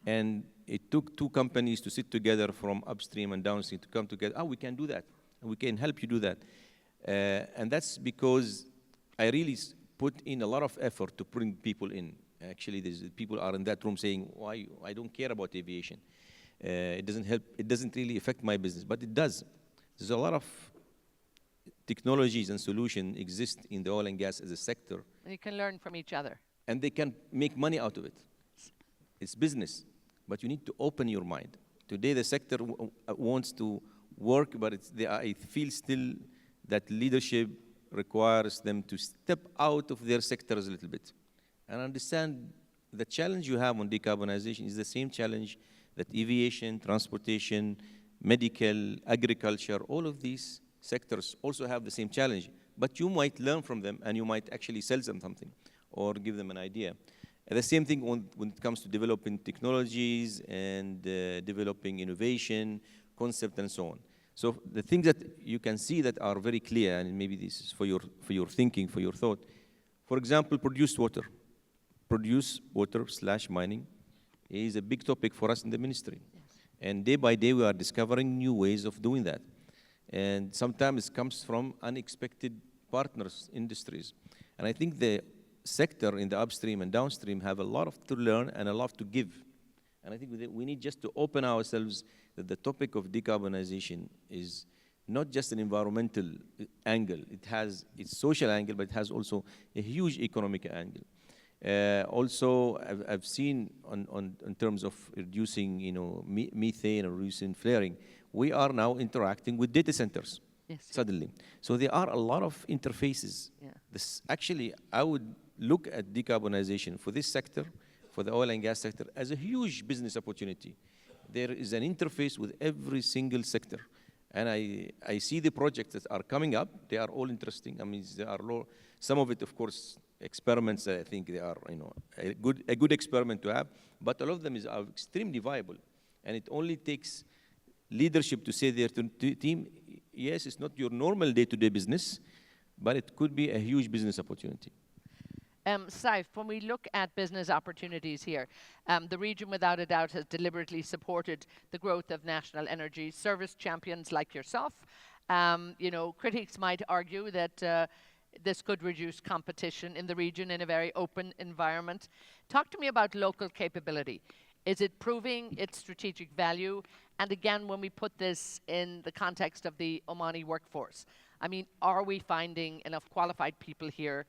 And it took 2 companies to sit together from upstream and downstream to come together. Oh, we can do that. And we can help you do that. And that's because I really put in a lot of effort to bring people in. Actually, people are in that room saying, why, I don't care about aviation. It doesn't help, it doesn't really affect my business, but it does. There's a lot of technologies and solutions exist in the oil and gas as a sector. And you can learn from each other. And they can make money out of it. It's business, but you need to open your mind. Today, the sector wants to work, but I feel still that leadership requires them to step out of their sectors a little bit and understand the challenge you have on decarbonization is the same challenge that aviation, transportation, medical, agriculture, all of these sectors also have the same challenge. But you might learn from them, and you might actually sell them something or give them an idea. And the same thing when it comes to developing technologies and developing innovation, concept, and so on. So the things that you can see that are very clear, and maybe this is for your thinking, for your thought. For example, produced water. Produce water/mining is a big topic for us in the ministry. Yes. And day by day, we are discovering new ways of doing that. And sometimes it comes from unexpected partners, industries. And I think the sector in the upstream and downstream have a lot to learn and a lot to give. And I think we need just to open ourselves that the topic of decarbonization is not just an environmental angle. It has its social angle, but it has also a huge economic angle. Also, I've seen in terms of reducing, methane or reducing flaring, we are now interacting with data centers. Yes. Suddenly. So there are a lot of interfaces. Yeah. Actually, I would look at decarbonization for this sector, for the oil and gas sector, as a huge business opportunity. There is an interface with every single sector. And I see the projects that are coming up. They are all interesting. I mean, there are some of it, of course, experiments. I think they are, a good experiment to have. But a lot of them are extremely viable. And it only takes leadership to say there to the team, yes, it's not your normal day-to-day business, but it could be a huge business opportunity. Saif, when we look at business opportunities here, the region without a doubt has deliberately supported the growth of national energy service champions like yourself. Critics might argue that this could reduce competition in the region in a very open environment. Talk to me about local capability. Is it proving its strategic value? And again, when we put this in the context of the Omani workforce, I mean, are we finding enough qualified people here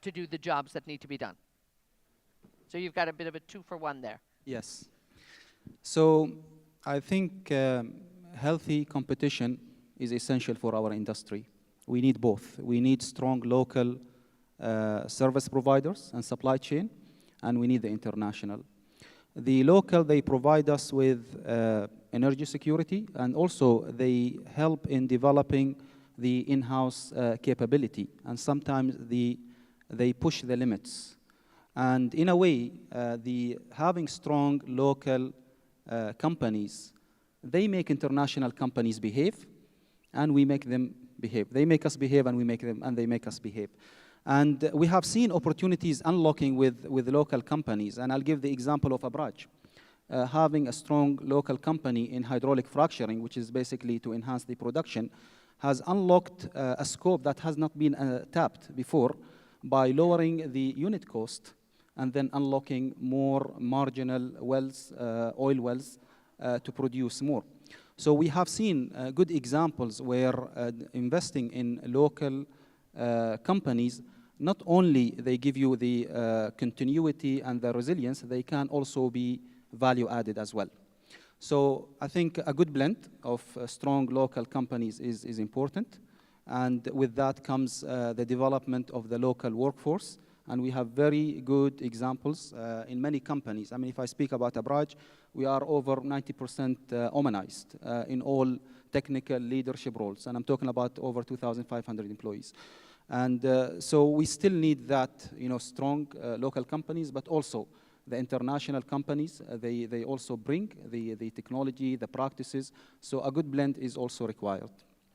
to do the jobs that need to be done? So you've got a bit of a 2-for-1 there. Yes. So I think healthy competition is essential for our industry. We need both. We need strong local service providers and supply chain, and we need the international. The local, they provide us with energy security, and also they help in developing the in-house capability, and sometimes they push the limits. And in a way, having strong local companies, they make international companies behave, and we make them behave. They make us behave, and we make them, and they make us behave. And we have seen opportunities unlocking with local companies, and I'll give the example of Abraj. Having a strong local company in hydraulic fracturing, which is basically to enhance the production, has unlocked a scope that has not been tapped before by lowering the unit cost and then unlocking more marginal wells, oil wells, to produce more. So we have seen good examples where investing in local companies, not only they give you the continuity and the resilience, they can also be value added as well. So I think a good blend of strong local companies is important. And with that comes the development of the local workforce. And we have very good examples in many companies. I mean, if I speak about Abraj, we are over 90% Omanized in all technical leadership roles. And I'm talking about over 2,500 employees. And so we still need that, strong local companies, but also the international companies. They also bring the technology, the practices. So a good blend is also required.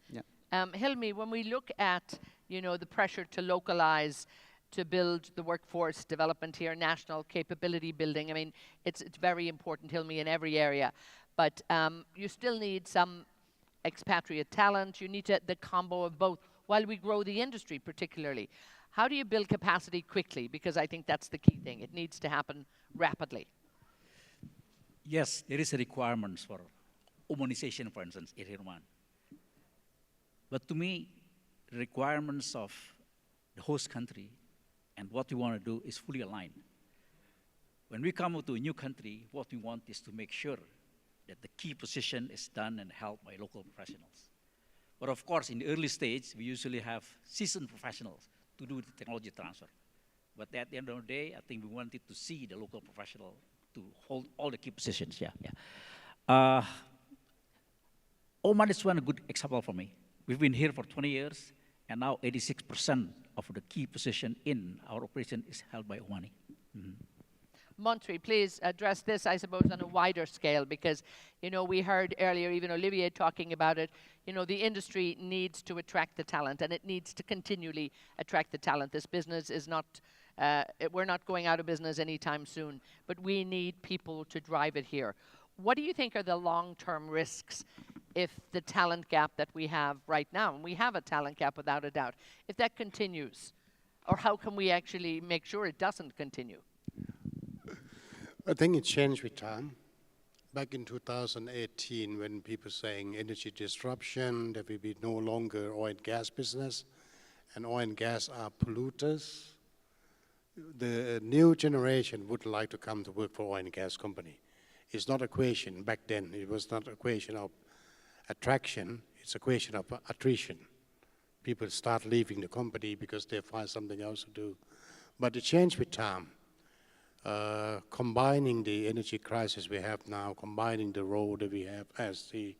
Yeah. Hilmi, when we look at, the pressure to localize, to build the workforce development here, national capability building, I mean, it's very important, Hilmi, in every area. But you still need some expatriate talent. You need the combo of both while we grow the industry particularly. How do you build capacity quickly? Because I think that's the key thing. It needs to happen rapidly. Yes, there is a requirement for Omanization, for instance, in Iran. But to me, the requirements of the host country and what we want to do is fully aligned. When we come to a new country, what we want is to make sure that the key position is done and held by local professionals. But of course, in the early stage, we usually have seasoned professionals to do the technology transfer. But at the end of the day, I think we wanted to see the local professional to hold all the key positions. Oman is one good example for me. We've been here for 20 years, and now 86% of the key position in our operation is held by Omani. Mm-hmm. Montri, please address this, I suppose, on a wider scale, because, we heard earlier, even Olivier talking about it, the industry needs to attract the talent, and it needs to continually attract the talent. This business is not, we're not going out of business anytime soon, but we need people to drive it here. What do you think are the long-term risks if the talent gap that we have right now, and we have a talent gap without a doubt, if that continues? Or how can we actually make sure it doesn't continue? I think it changed with time. Back in 2018, when people saying energy disruption, there will be no longer oil and gas business, and oil and gas are polluters, the new generation would like to come to work for oil and gas company. It's not a question, back then, it was not a question of attraction, it's a question of attrition. People start leaving the company because they find something else to do. But it changed with time. Combining the energy crisis we have now, combining the role that we have as the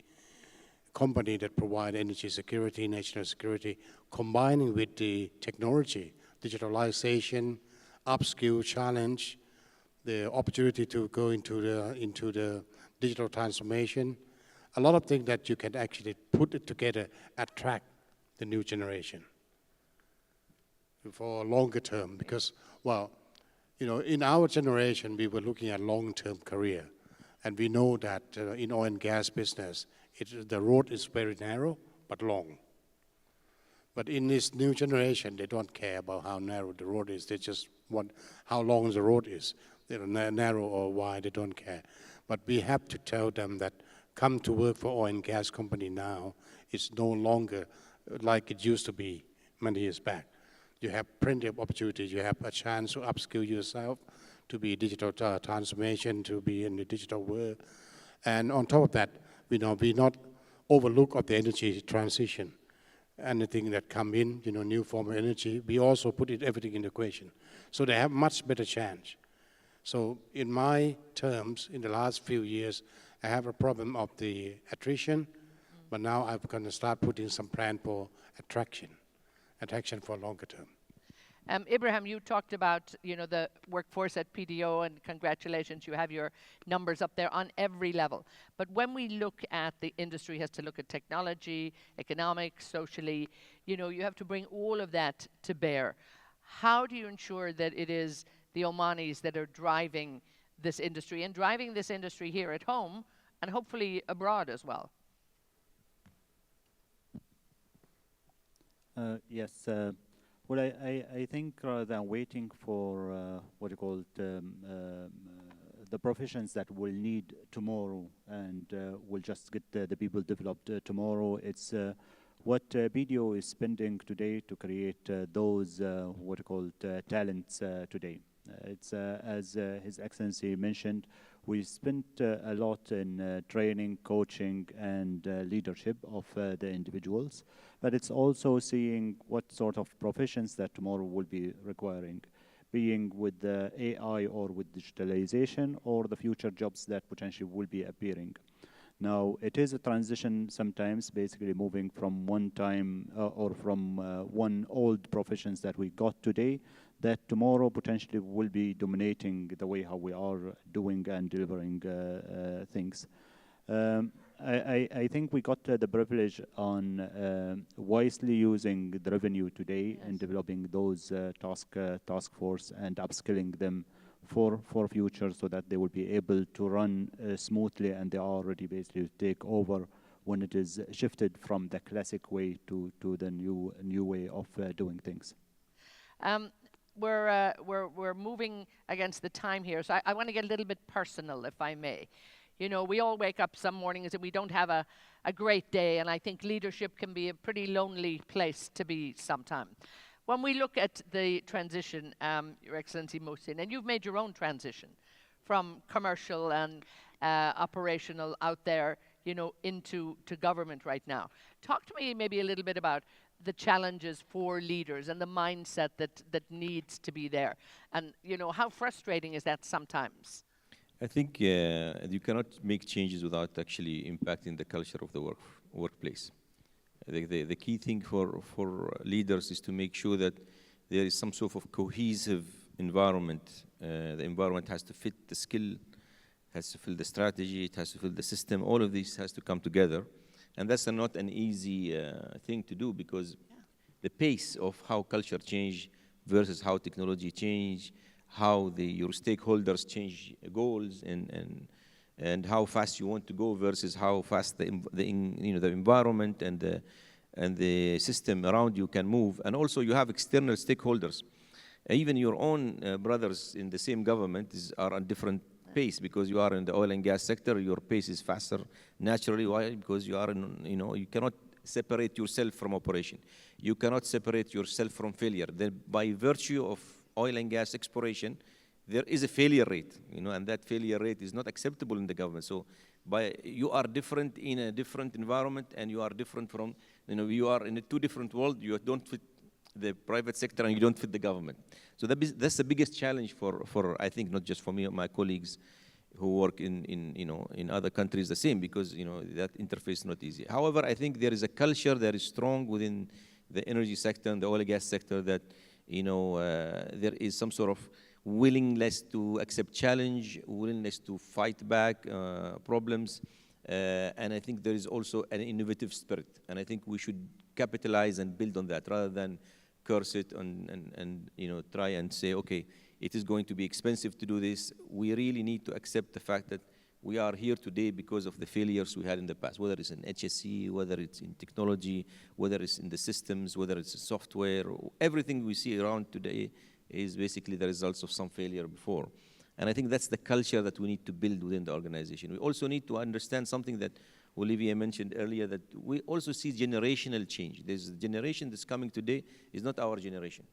company that provide energy security, national security, combining with the technology, digitalization, upskill challenge, the opportunity to go into the digital transformation, a lot of things that you can actually put it together, attract the new generation for a longer term. Because, well, in our generation, we were looking at long-term career. And we know that in oil and gas business, the road is very narrow, but long. But in this new generation, they don't care about how narrow the road is. They just want how long the road is. They're narrow or wide, they don't care. But we have to tell them that come to work for oil and gas company now. It's no longer like it used to be many years back. You have plenty of opportunities. You have a chance to upskill yourself, to be digital transformation, to be in the digital world. And on top of that, we not overlook of the energy transition. Anything that come in, new form of energy, we also put everything in the equation. So they have much better chance. So in my terms, in the last few years, I have a problem of the attrition, but now I'm going to start putting some plan for attraction for longer term. Ibrahim, you talked about the workforce at PDO, and congratulations, you have your numbers up there on every level. But when we look at the industry, has to look at technology, economics, socially, you have to bring all of that to bear. How do you ensure that it is the Omanis that are driving this industry and driving this industry here at home and hopefully abroad as well? Yes. Well, I think rather than waiting for what you call the professions that we'll need tomorrow and we'll just get the people developed tomorrow, it's what BDO is spending today to create those what you call talents today. It's as His Excellency mentioned, we spent a lot in training, coaching, and leadership of the individuals, but it's also seeing what sort of professions that tomorrow will be requiring, being with the AI or with digitalization or the future jobs that potentially will be appearing. Now, it is a transition sometimes, basically moving from one time or from one old professions that we got today that tomorrow potentially will be dominating the way how we are doing and delivering things. I think we got the privilege on wisely using the revenue today and developing those task force and upskilling them for future so that they will be able to run smoothly, and they are ready basically to take over when it is shifted from the classic way to the new way of doing things. We're moving against the time here, so I want to get a little bit personal, if I may. We all wake up some mornings and we don't have a great day, and I think leadership can be a pretty lonely place to be sometime. When we look at the transition, Your Excellency Mohsin, and you've made your own transition from commercial and operational out there, into government right now. Talk to me maybe a little bit about the challenges for leaders and the mindset that needs to be there. And, how frustrating is that sometimes? I think you cannot make changes without actually impacting the culture of the workplace. The key thing for leaders is to make sure that there is some sort of cohesive environment. The environment has to fit the skill, has to fit the strategy, it has to fit the system. All of this has to come together. And that's not an easy thing to do, because the pace of how culture change versus how technology change, how your stakeholders change goals, and how fast you want to go versus how fast the environment and the system around you can move. And also you have external stakeholders. Even your own brothers in the same government are on different pace, because you are in the oil and gas sector, your pace is faster naturally. Why? Because you are you cannot separate yourself from operation. You cannot separate yourself from failure. Then by virtue of oil and gas exploration, there is a failure rate, and that failure rate is not acceptable in the government. So you are different in a different environment, and you are different from, you are in a two different worlds. You don't fit the private sector and you don't fit the government. So that's the biggest challenge for I think, not just for me, my colleagues who work in other countries the same, because that interface is not easy. However, I think there is a culture that is strong within the energy sector and the oil and gas sector that there is some sort of willingness to accept challenge, willingness to fight back problems, and I think there is also an innovative spirit, and I think we should capitalize and build on that rather than curse it and try and say, okay, it is going to be expensive to do this. We really need to accept the fact that we are here today because of the failures we had in the past, whether it's in HSE, whether it's in technology, whether it's in the systems, whether it's software, or everything we see around today is basically the results of some failure before. And I think that's the culture that we need to build within the organization. We also need to understand something that Olivier mentioned earlier, that we also see generational change. There's a generation that's coming today is not our generation.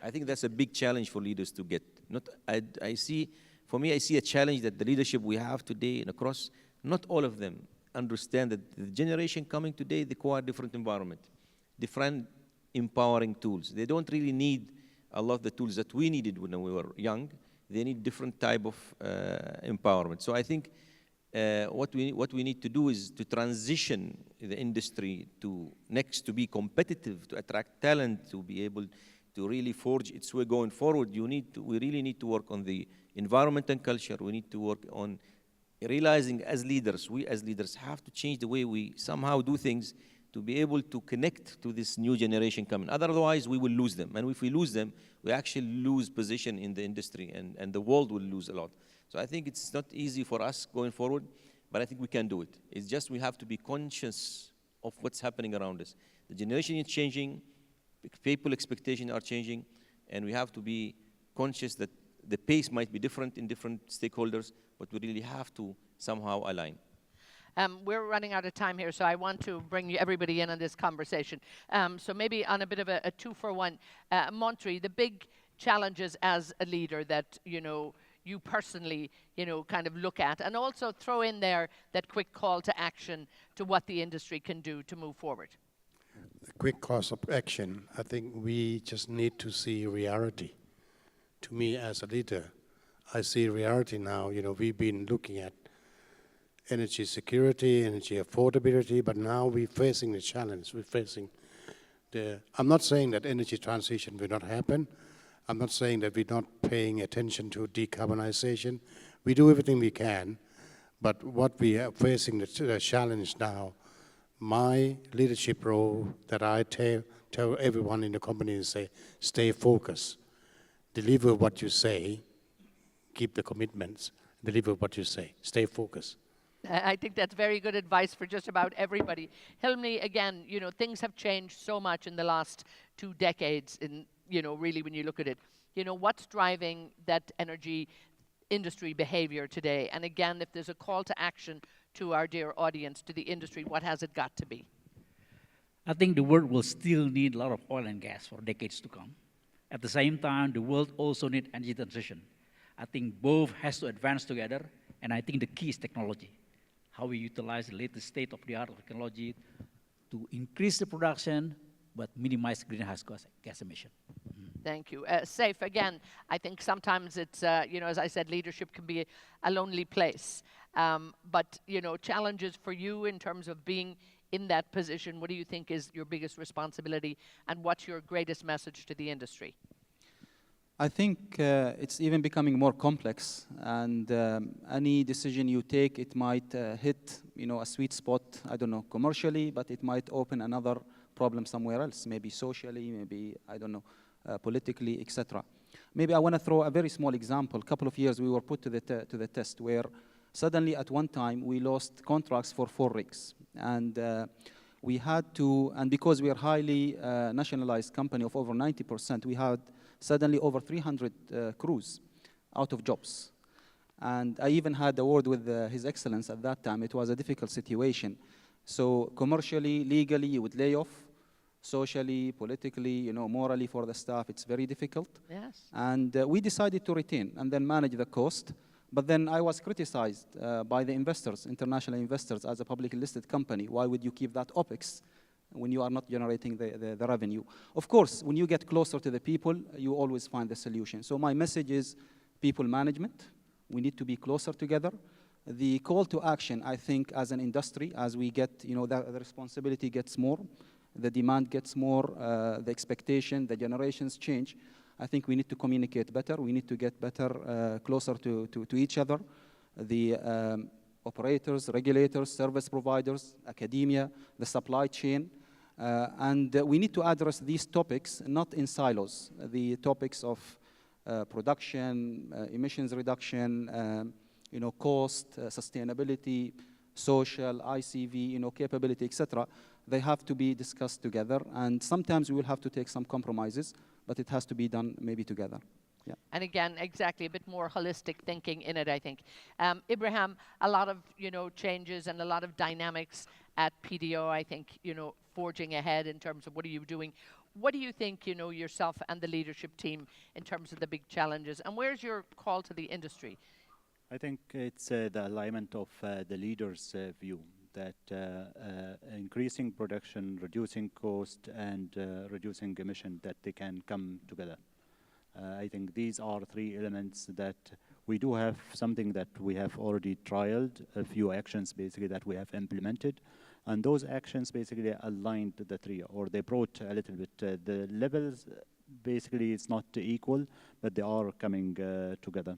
I think that's a big challenge for leaders to get. For me, I see a challenge that the leadership we have today and across, not all of them understand that the generation coming today, they require different environment, different empowering tools. They don't really need a lot of the tools that we needed when we were young. They need different type of empowerment. So I think what we need to do is to transition the industry to to be competitive, to attract talent, to be able to really forge its way going forward. We really need to work on the environment and culture. We need to work on realizing as leaders, we as leaders have to change the way we somehow do things to be able to connect to this new generation coming. Otherwise, we will lose them. And if we lose them, we actually lose position in the industry, and the world will lose a lot. So I think it's not easy for us going forward, but I think we can do it. It's just we have to be conscious of what's happening around us. The generation is changing, people expectations are changing, and we have to be conscious that the pace might be different in different stakeholders, but we really have to somehow align. We're running out of time here, so I want to bring everybody in on this conversation. So maybe on a bit of a two-for-one. Montri, the big challenges as a leader that, you personally, kind of look at, and also throw in there that quick call to action to what the industry can do to move forward. The quick course of action, I think we just need to see reality. To me, as a leader, I see reality now. We've been looking at energy security, energy affordability, but now we're facing the challenge. We're facing I'm not saying that energy transition will not happen. I'm not saying that we're not paying attention to decarbonization. We do everything we can, but what we are facing the challenge now, my leadership role that I tell everyone in the company is say, stay focused, deliver what you say, keep the commitments, deliver what you say, stay focused. I think that's very good advice for just about everybody. Hilmi, again, things have changed so much in the last 2 decades in, really when you look at it. What's driving that energy industry behavior today? And again, if there's a call to action to our dear audience, to the industry, what has it got to be? I think the world will still need a lot of oil and gas for decades to come. At the same time, the world also needs energy transition. I think both has to advance together, and I think the key is technology. How we utilize the latest state-of-the-art technology to increase the production, but minimize greenhouse gas emission. Thank you. Saif, again, I think sometimes it's, as I said, leadership can be a lonely place. But, challenges for you in terms of being in that position, what do you think is your biggest responsibility, and what's your greatest message to the industry? I think it's even becoming more complex, and any decision you take, it might hit, a sweet spot, I don't know, commercially, but it might open another problem somewhere else, maybe socially, maybe, I don't know, politically, etc. Maybe I want to throw a very small example. A couple of years we were put to the test where suddenly at one time we lost contracts for 4 rigs. And we had to, and because we are highly nationalized company of over 90%, we had suddenly over 300 crews out of jobs. And I even had a word with His Excellency at that time. It was a difficult situation. So commercially, legally, you would lay off. Socially, politically, morally for the staff, it's very difficult. Yes. And we decided to retain and then manage the cost. But then I was criticized by the investors, international investors, as a publicly listed company. Why would you keep that OPEX when you are not generating the revenue? Of course, when you get closer to the people, you always find the solution. So my message is people management. We need to be closer together. The call to action, I think, as an industry, as we get, the responsibility gets more, the demand gets more, the expectation, the generations change. I think we need to communicate better. We need to get better, closer to each other. The operators, regulators, service providers, academia, the supply chain. And we need to address these topics, not in silos. The topics of production, emissions reduction, cost, sustainability, social, ICV, capability, etc. They have to be discussed together, and sometimes we will have to take some compromises, but it has to be done maybe together. Yeah. And again, exactly, a bit more holistic thinking in it, I think. Ibrahim, a lot of, changes and a lot of dynamics at PDO, I think, forging ahead in terms of what are you doing. What do you think, yourself and the leadership team in terms of the big challenges? And where's your call to the industry? I think it's the alignment of the leaders' view that increasing production, reducing cost, and reducing emission, that they can come together. I think these are three elements that we do have something that we have already trialed, a few actions basically that we have implemented. And those actions basically aligned the three, or they brought a little bit, the levels basically it's not equal, but they are coming together.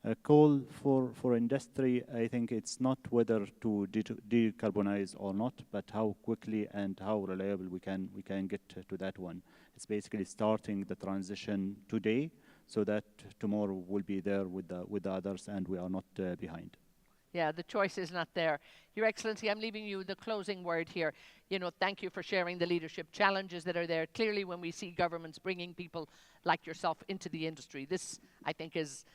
A call for industry, I think it's not whether to decarbonize or not, but how quickly and how reliable we can get to that one. It's basically starting the transition today, so that tomorrow we'll be there with the others, and we are not behind. Yeah, the choice is not there. Your Excellency, I'm leaving you the closing word here. Thank you for sharing the leadership challenges that are there. Clearly, when we see governments bringing people like yourself into the industry, this, I think, is,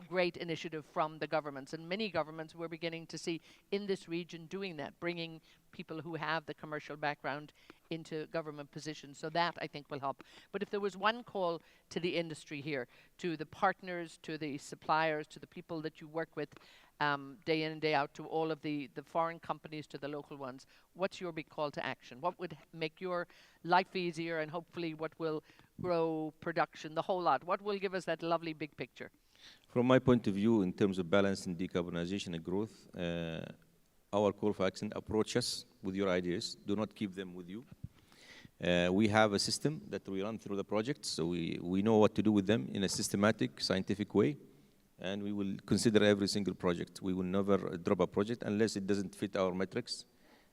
great initiative from the governments. And many governments we're beginning to see in this region doing that, bringing people who have the commercial background into government positions. So that, I think, will help. But if there was one call to the industry here, to the partners, to the suppliers, to the people that you work with, day in and day out, to all of the foreign companies, to the local ones, what's your big call to action? What would make your life easier, and hopefully what will grow production, the whole lot? What will give us that lovely big picture? From my point of view, in terms of balancing decarbonization and growth, our call for action: approach us with your ideas. Do not keep them with you. We have a system that we run through the projects, so we know what to do with them in a systematic, scientific way. And we will consider every single project. We will never drop a project unless it doesn't fit our metrics.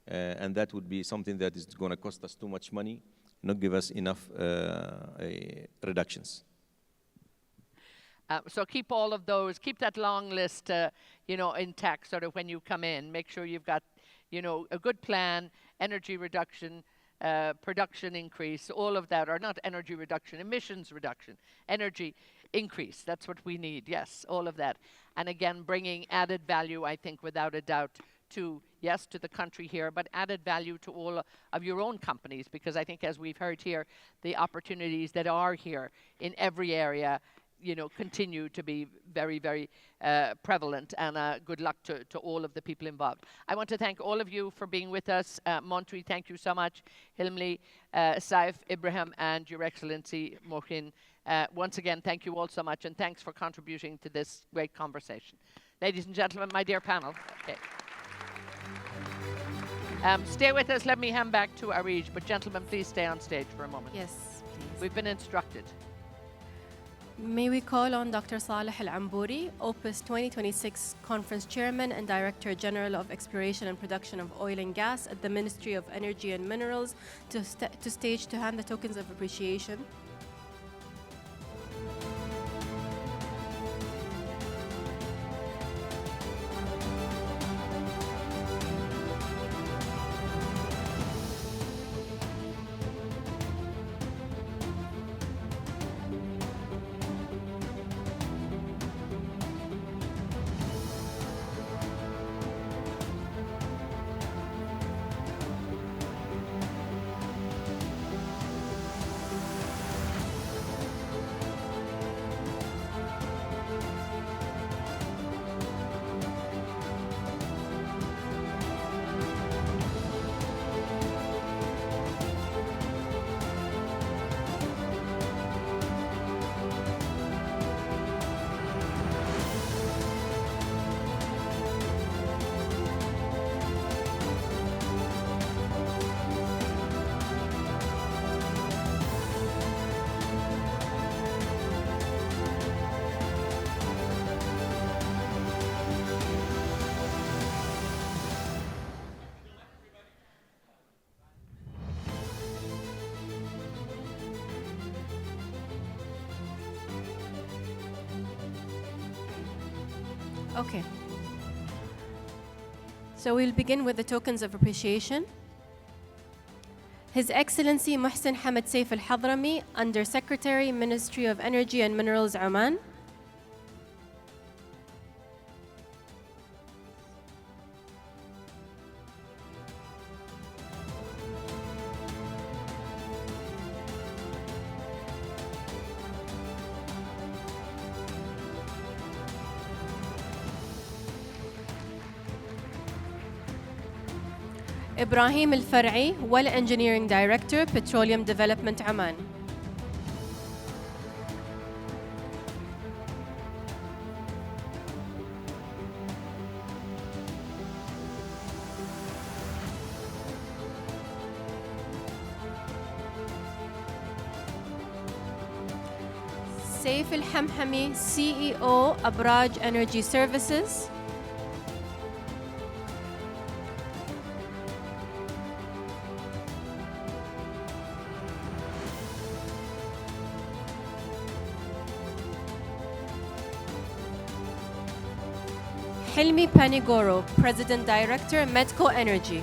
And that would be something that is going to cost us too much money, not give us enough reductions. So keep all of those, keep that long list, intact, sort of when you come in. Make sure you've got, a good plan, energy reduction, production increase, all of that, or not energy reduction, emissions reduction, energy increase. That's what we need. Yes, all of that. And again, bringing added value, I think, without a doubt, to the country here, but added value to all of your own companies, because I think, as we've heard here, the opportunities that are here in every area, continue to be very, very prevalent, and good luck to all of the people involved. I want to thank all of you for being with us. Montri, thank you so much. Hilmli, Saif, Ibrahim, and Your Excellency, Mohin. Once again, thank you all so much, and thanks for contributing to this great conversation. Ladies and gentlemen, my dear panel. Okay. Stay with us. Let me hand back to Arij, but gentlemen, please stay on stage for a moment. Yes, please. We've been instructed. May we call on Dr. Saleh Al-Ambouri, OPIS 2026 Conference Chairman and Director General of Exploration and Production of Oil and Gas at the Ministry of Energy and Minerals, to stage to hand the tokens of appreciation. Okay. So we'll begin with the tokens of appreciation. His Excellency Mohsen Hamad Saif Al-Hadrami, Under Secretary, Ministry of Energy and Minerals, Oman. إبراهيم الفرعي, Well Engineering Director, Petroleum Development, Oman. Saif Al-Hamhami, CEO, Abraj Energy Services. Hilmi Panigoro, President Director, Medco Energy.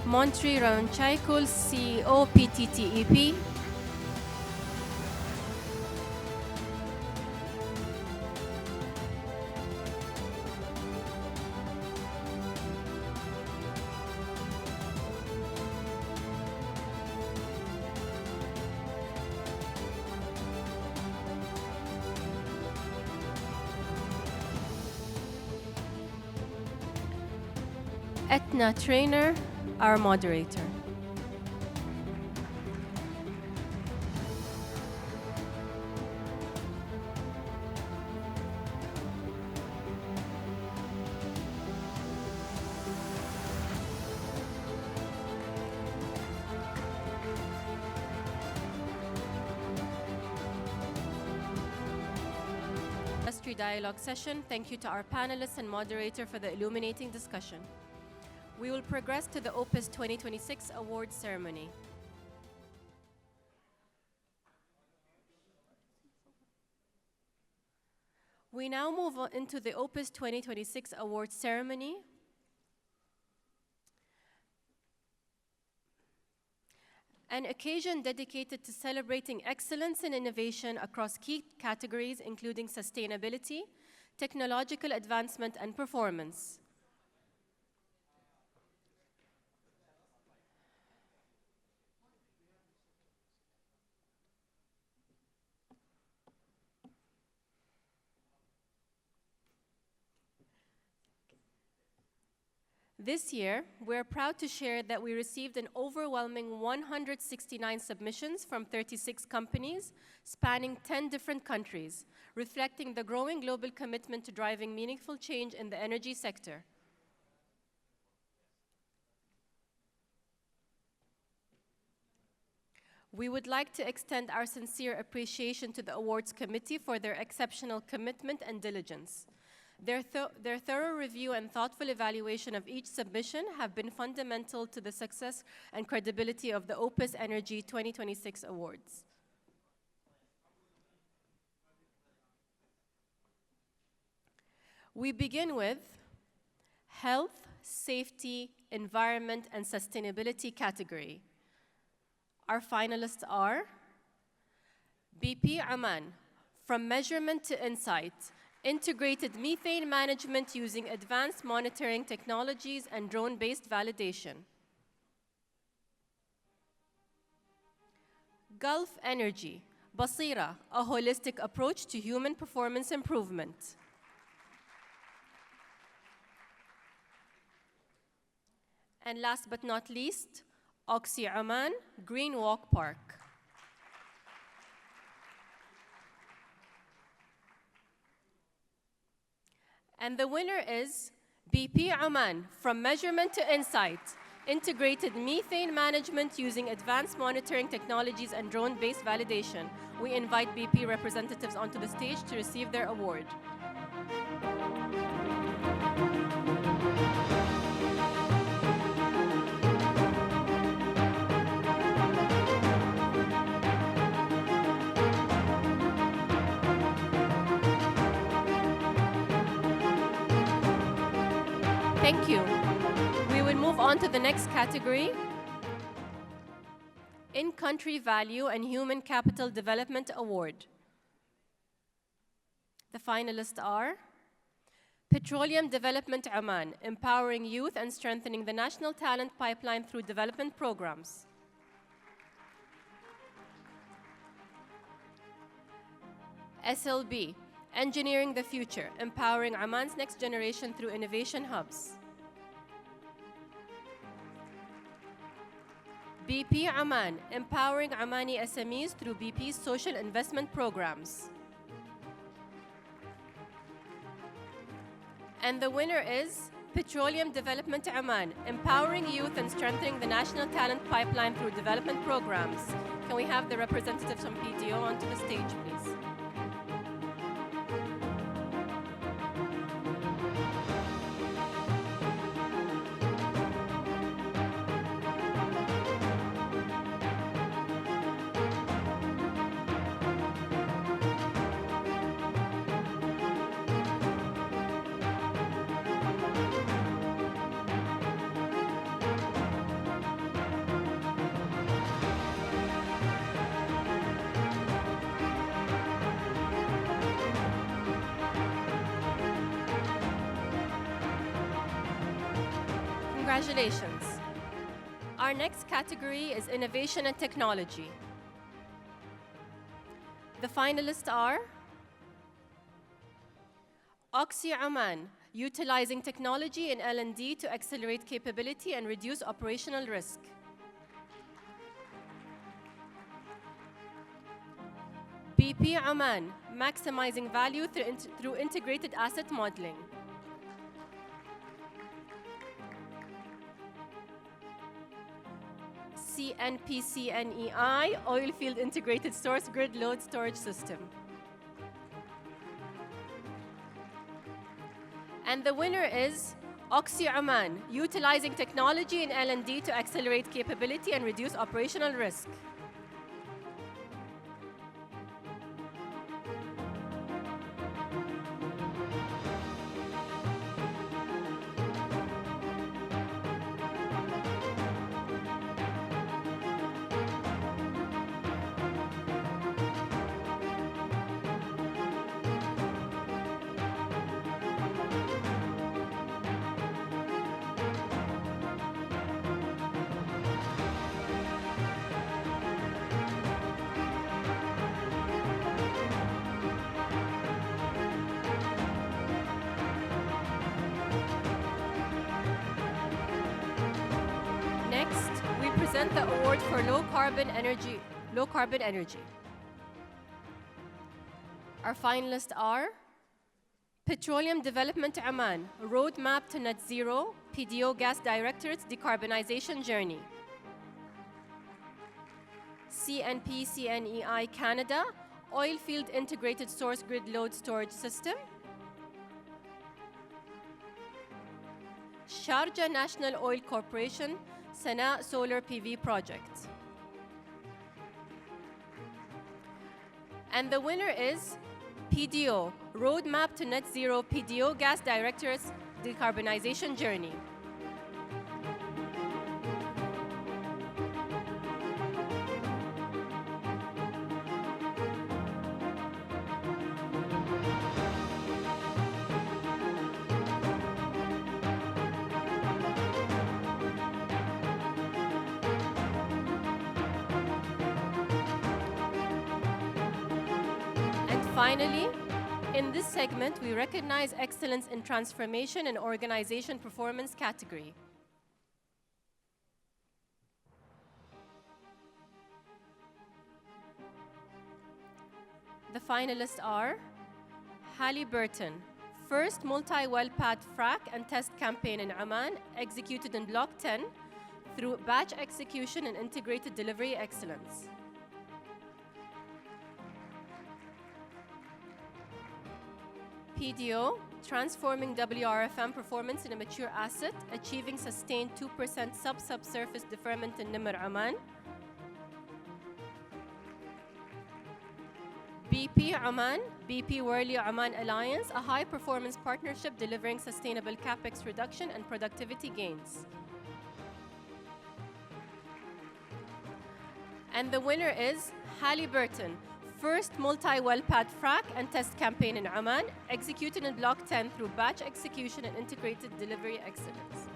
Montri Ranchaikul, CEO, PTTEP. Etna Trainer, our moderator. Industry dialogue session. Thank you to our panelists and moderator for the illuminating discussion. We will progress to the Opus 2026 awards ceremony. We now move on into the Opus 2026 awards ceremony. An occasion dedicated to celebrating excellence and innovation across key categories, including sustainability, technological advancement, and performance. This year, we're proud to share that we received an overwhelming 169 submissions from 36 companies spanning 10 different countries, reflecting the growing global commitment to driving meaningful change in the energy sector. We would like to extend our sincere appreciation to the awards committee for their exceptional commitment and diligence. Their thorough review and thoughtful evaluation of each submission have been fundamental to the success and credibility of the Opus Energy 2026 awards. We begin with Health, Safety, Environment, and Sustainability category. Our finalists are BP Oman, From Measurement to Insight, Integrated Methane Management using Advanced Monitoring Technologies and Drone-Based Validation. Gulf Energy, Basira, a holistic approach to human performance improvement. And last but not least, Oxy Oman, Green Walk Park. And the winner is BP Oman, From Measurement to Insight, integrated methane management using advanced monitoring technologies and drone-based validation. We invite BP representatives onto the stage to receive their award. Thank you. We will move on to the next category. In-Country Value and Human Capital Development Award. The finalists are Petroleum Development Oman, empowering youth and strengthening the national talent pipeline through development programs. SLB, engineering the future, empowering Oman's next generation through innovation hubs. BP Oman, empowering Omani SMEs through BP's social investment programs. And the winner is Petroleum Development Oman, empowering youth and strengthening the national talent pipeline through development programs. Can we have the representatives from PDO onto the stage, please? Congratulations. Our next category is Innovation and Technology. The finalists are Oxy Oman, utilizing technology in L&D to accelerate capability and reduce operational risk. BP Oman, maximizing value through integrated asset modeling. CNPCNEI, Oilfield Integrated Source Grid Load Storage System. And the winner is Oxy Oman, utilizing technology in L&D to accelerate capability and reduce operational risk. Present the award for low carbon energy. Our finalists are Petroleum Development Oman, Roadmap to Net Zero, PDO Gas Directorate's Decarbonization Journey. CNPCNEI Canada, Oilfield Integrated Source Grid Load Storage System. Sharjah National Oil Corporation, Sana Solar PV Project. And the winner is PDO, Roadmap to Net Zero, PDO Gas Directorate's Decarbonization Journey. Finally, in this segment, we recognize excellence in transformation and organization performance category. The finalists are Halliburton, first multi-well pad frac and test campaign in Oman, executed in Block 10 through batch execution and integrated delivery excellence. PDO, transforming WRFM performance in a mature asset, achieving sustained 2% subsurface deferment in Nimr, Oman. BP Oman, BP Worley Oman Alliance, a high-performance partnership delivering sustainable capex reduction and productivity gains. And the winner is Halliburton, first multi-well pad frac and test campaign in Oman, executed in Block 10 through batch execution and integrated delivery excellence.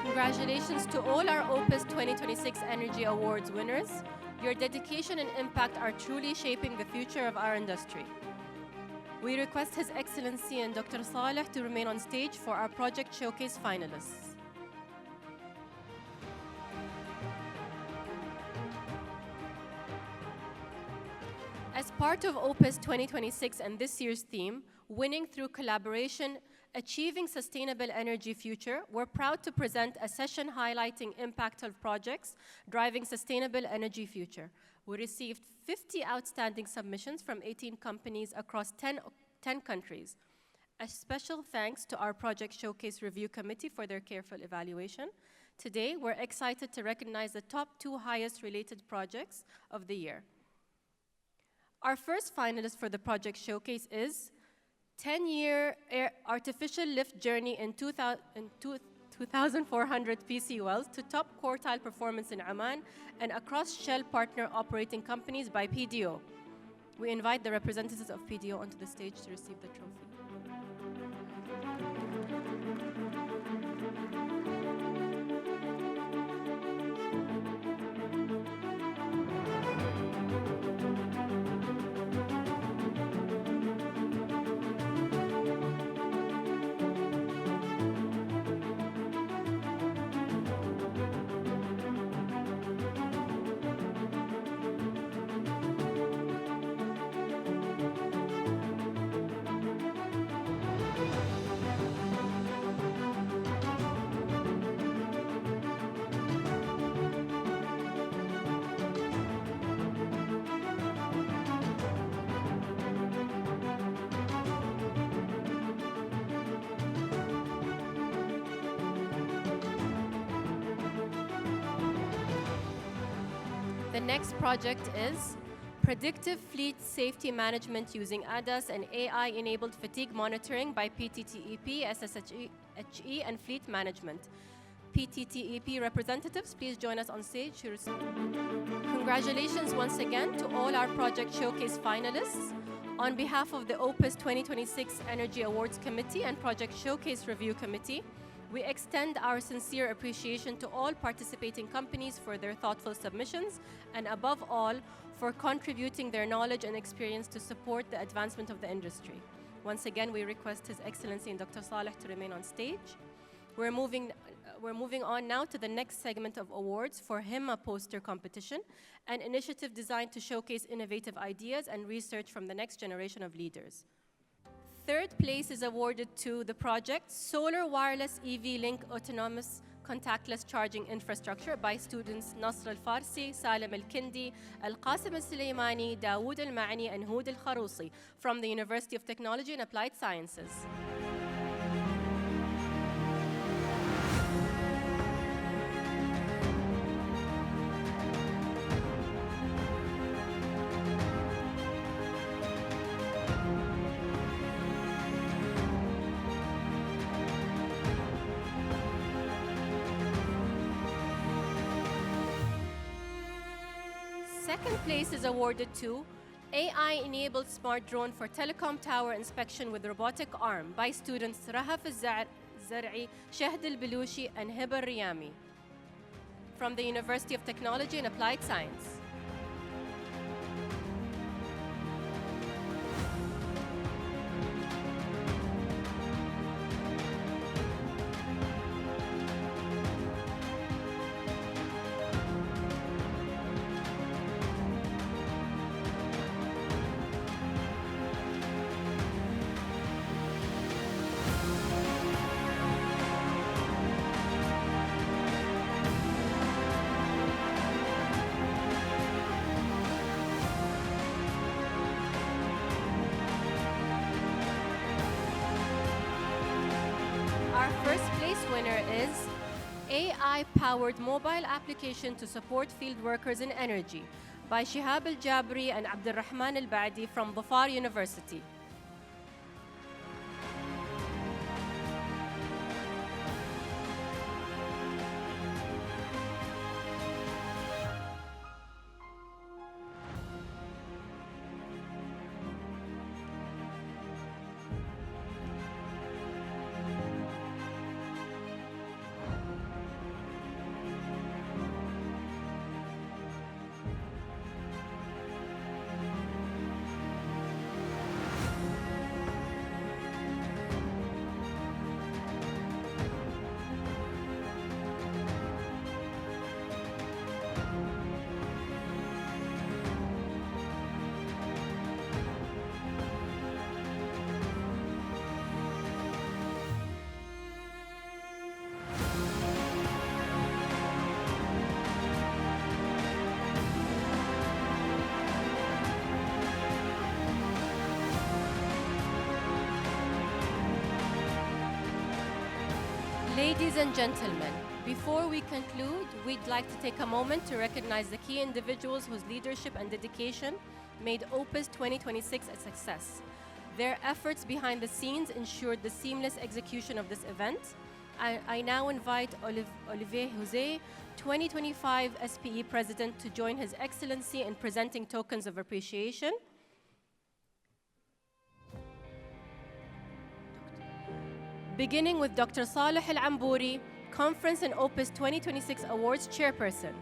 Congratulations to all our Opus 2026 Energy Awards winners. Your dedication and impact are truly shaping the future of our industry. We request His Excellency and Dr. Saleh to remain on stage for our project showcase finalists. As part of Opus 2026 and this year's theme, Winning Through Collaboration, Achieving Sustainable Energy Future, we're proud to present a session highlighting impact of projects driving sustainable energy future. We received 50 outstanding submissions from 18 companies across 10 countries. A special thanks to our Project Showcase Review Committee for their careful evaluation. Today, we're excited to recognize the top 2 highest related projects of the year. Our first finalist for the Project Showcase is 10-year artificial lift journey in 2,400 PC wells to top quartile performance in Oman and across Shell partner operating companies by PDO. We invite the representatives of PDO onto the stage to receive the trophy. The next project is Predictive Fleet Safety Management using ADAS and AI-enabled fatigue monitoring by PTTEP, SSHE, and Fleet Management. PTTEP representatives, please join us on stage. Congratulations once again to all our Project Showcase finalists. On behalf of the Opus 2026 Energy Awards Committee and Project Showcase Review Committee, we extend our sincere appreciation to all participating companies for their thoughtful submissions and, above all, for contributing their knowledge and experience to support the advancement of the industry. Once again, we request His Excellency and Dr. Saleh to remain on stage. We're moving on now to the next segment of awards for HIMA Poster Competition, an initiative designed to showcase innovative ideas and research from the next generation of leaders. Third place is awarded to the project Solar Wireless EV Link Autonomous Contactless Charging Infrastructure by students Nasr Al-Farsi, Salim Al-Kindi, Al-Qasim Al-Suleimani, Dawood Al-Ma'ani, and Hood Al-Kharousi from the University of Technology and Applied Sciences. Second place is awarded to AI-enabled smart drone for telecom tower inspection with robotic arm by students Rahaf Zar'i, Shahd al-Belushi, and Hiba al-Riyami from the University of Technology and Applied Science. Our first place winner is AI-powered mobile application to support field workers in energy by Shihab Al-Jabri and Abdulrahman Al-Badi from Dhafar University. Ladies and gentlemen, before we conclude, we'd like to take a moment to recognize the key individuals whose leadership and dedication made Opus 2026 a success. Their efforts behind the scenes ensured the seamless execution of this event. I now invite Olivier José, 2025 SPE President, to join His Excellency in presenting tokens of appreciation. Beginning with Dr. Saleh Al-Ambouri, Conference and Opus 2026 Awards Chairperson.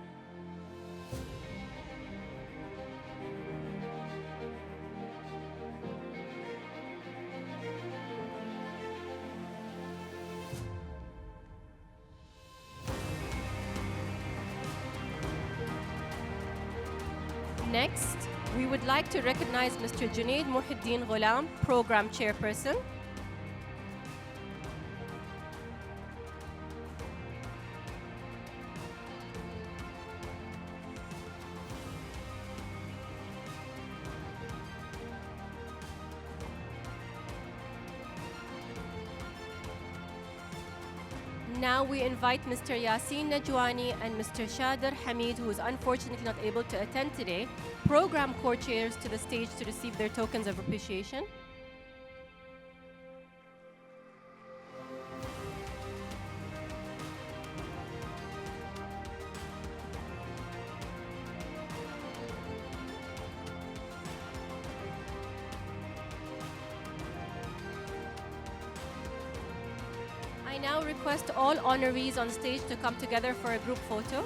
Next, we would like to recognize Mr. Junaid Muhyiddin Ghulam, Program Chairperson. Now we invite Mr. Yasin Najwani and Mr. Shader Hamid, who is unfortunately not able to attend today, program co-chairs, to the stage to receive their tokens of appreciation. I now request all honorees on stage to come together for a group photo.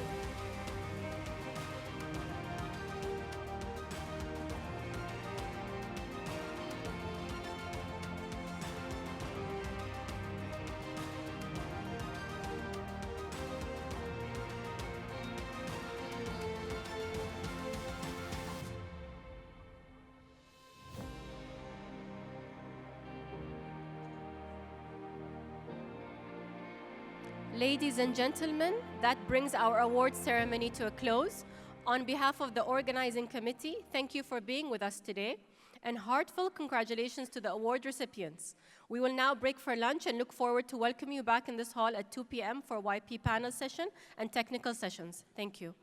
Ladies and gentlemen, that brings our awards ceremony to a close. On behalf of the organizing committee, thank you for being with us today, and heartfelt congratulations to the award recipients. We will now break for lunch and look forward to welcoming you back in this hall at 2 p.m. for YP panel session and technical sessions. Thank you.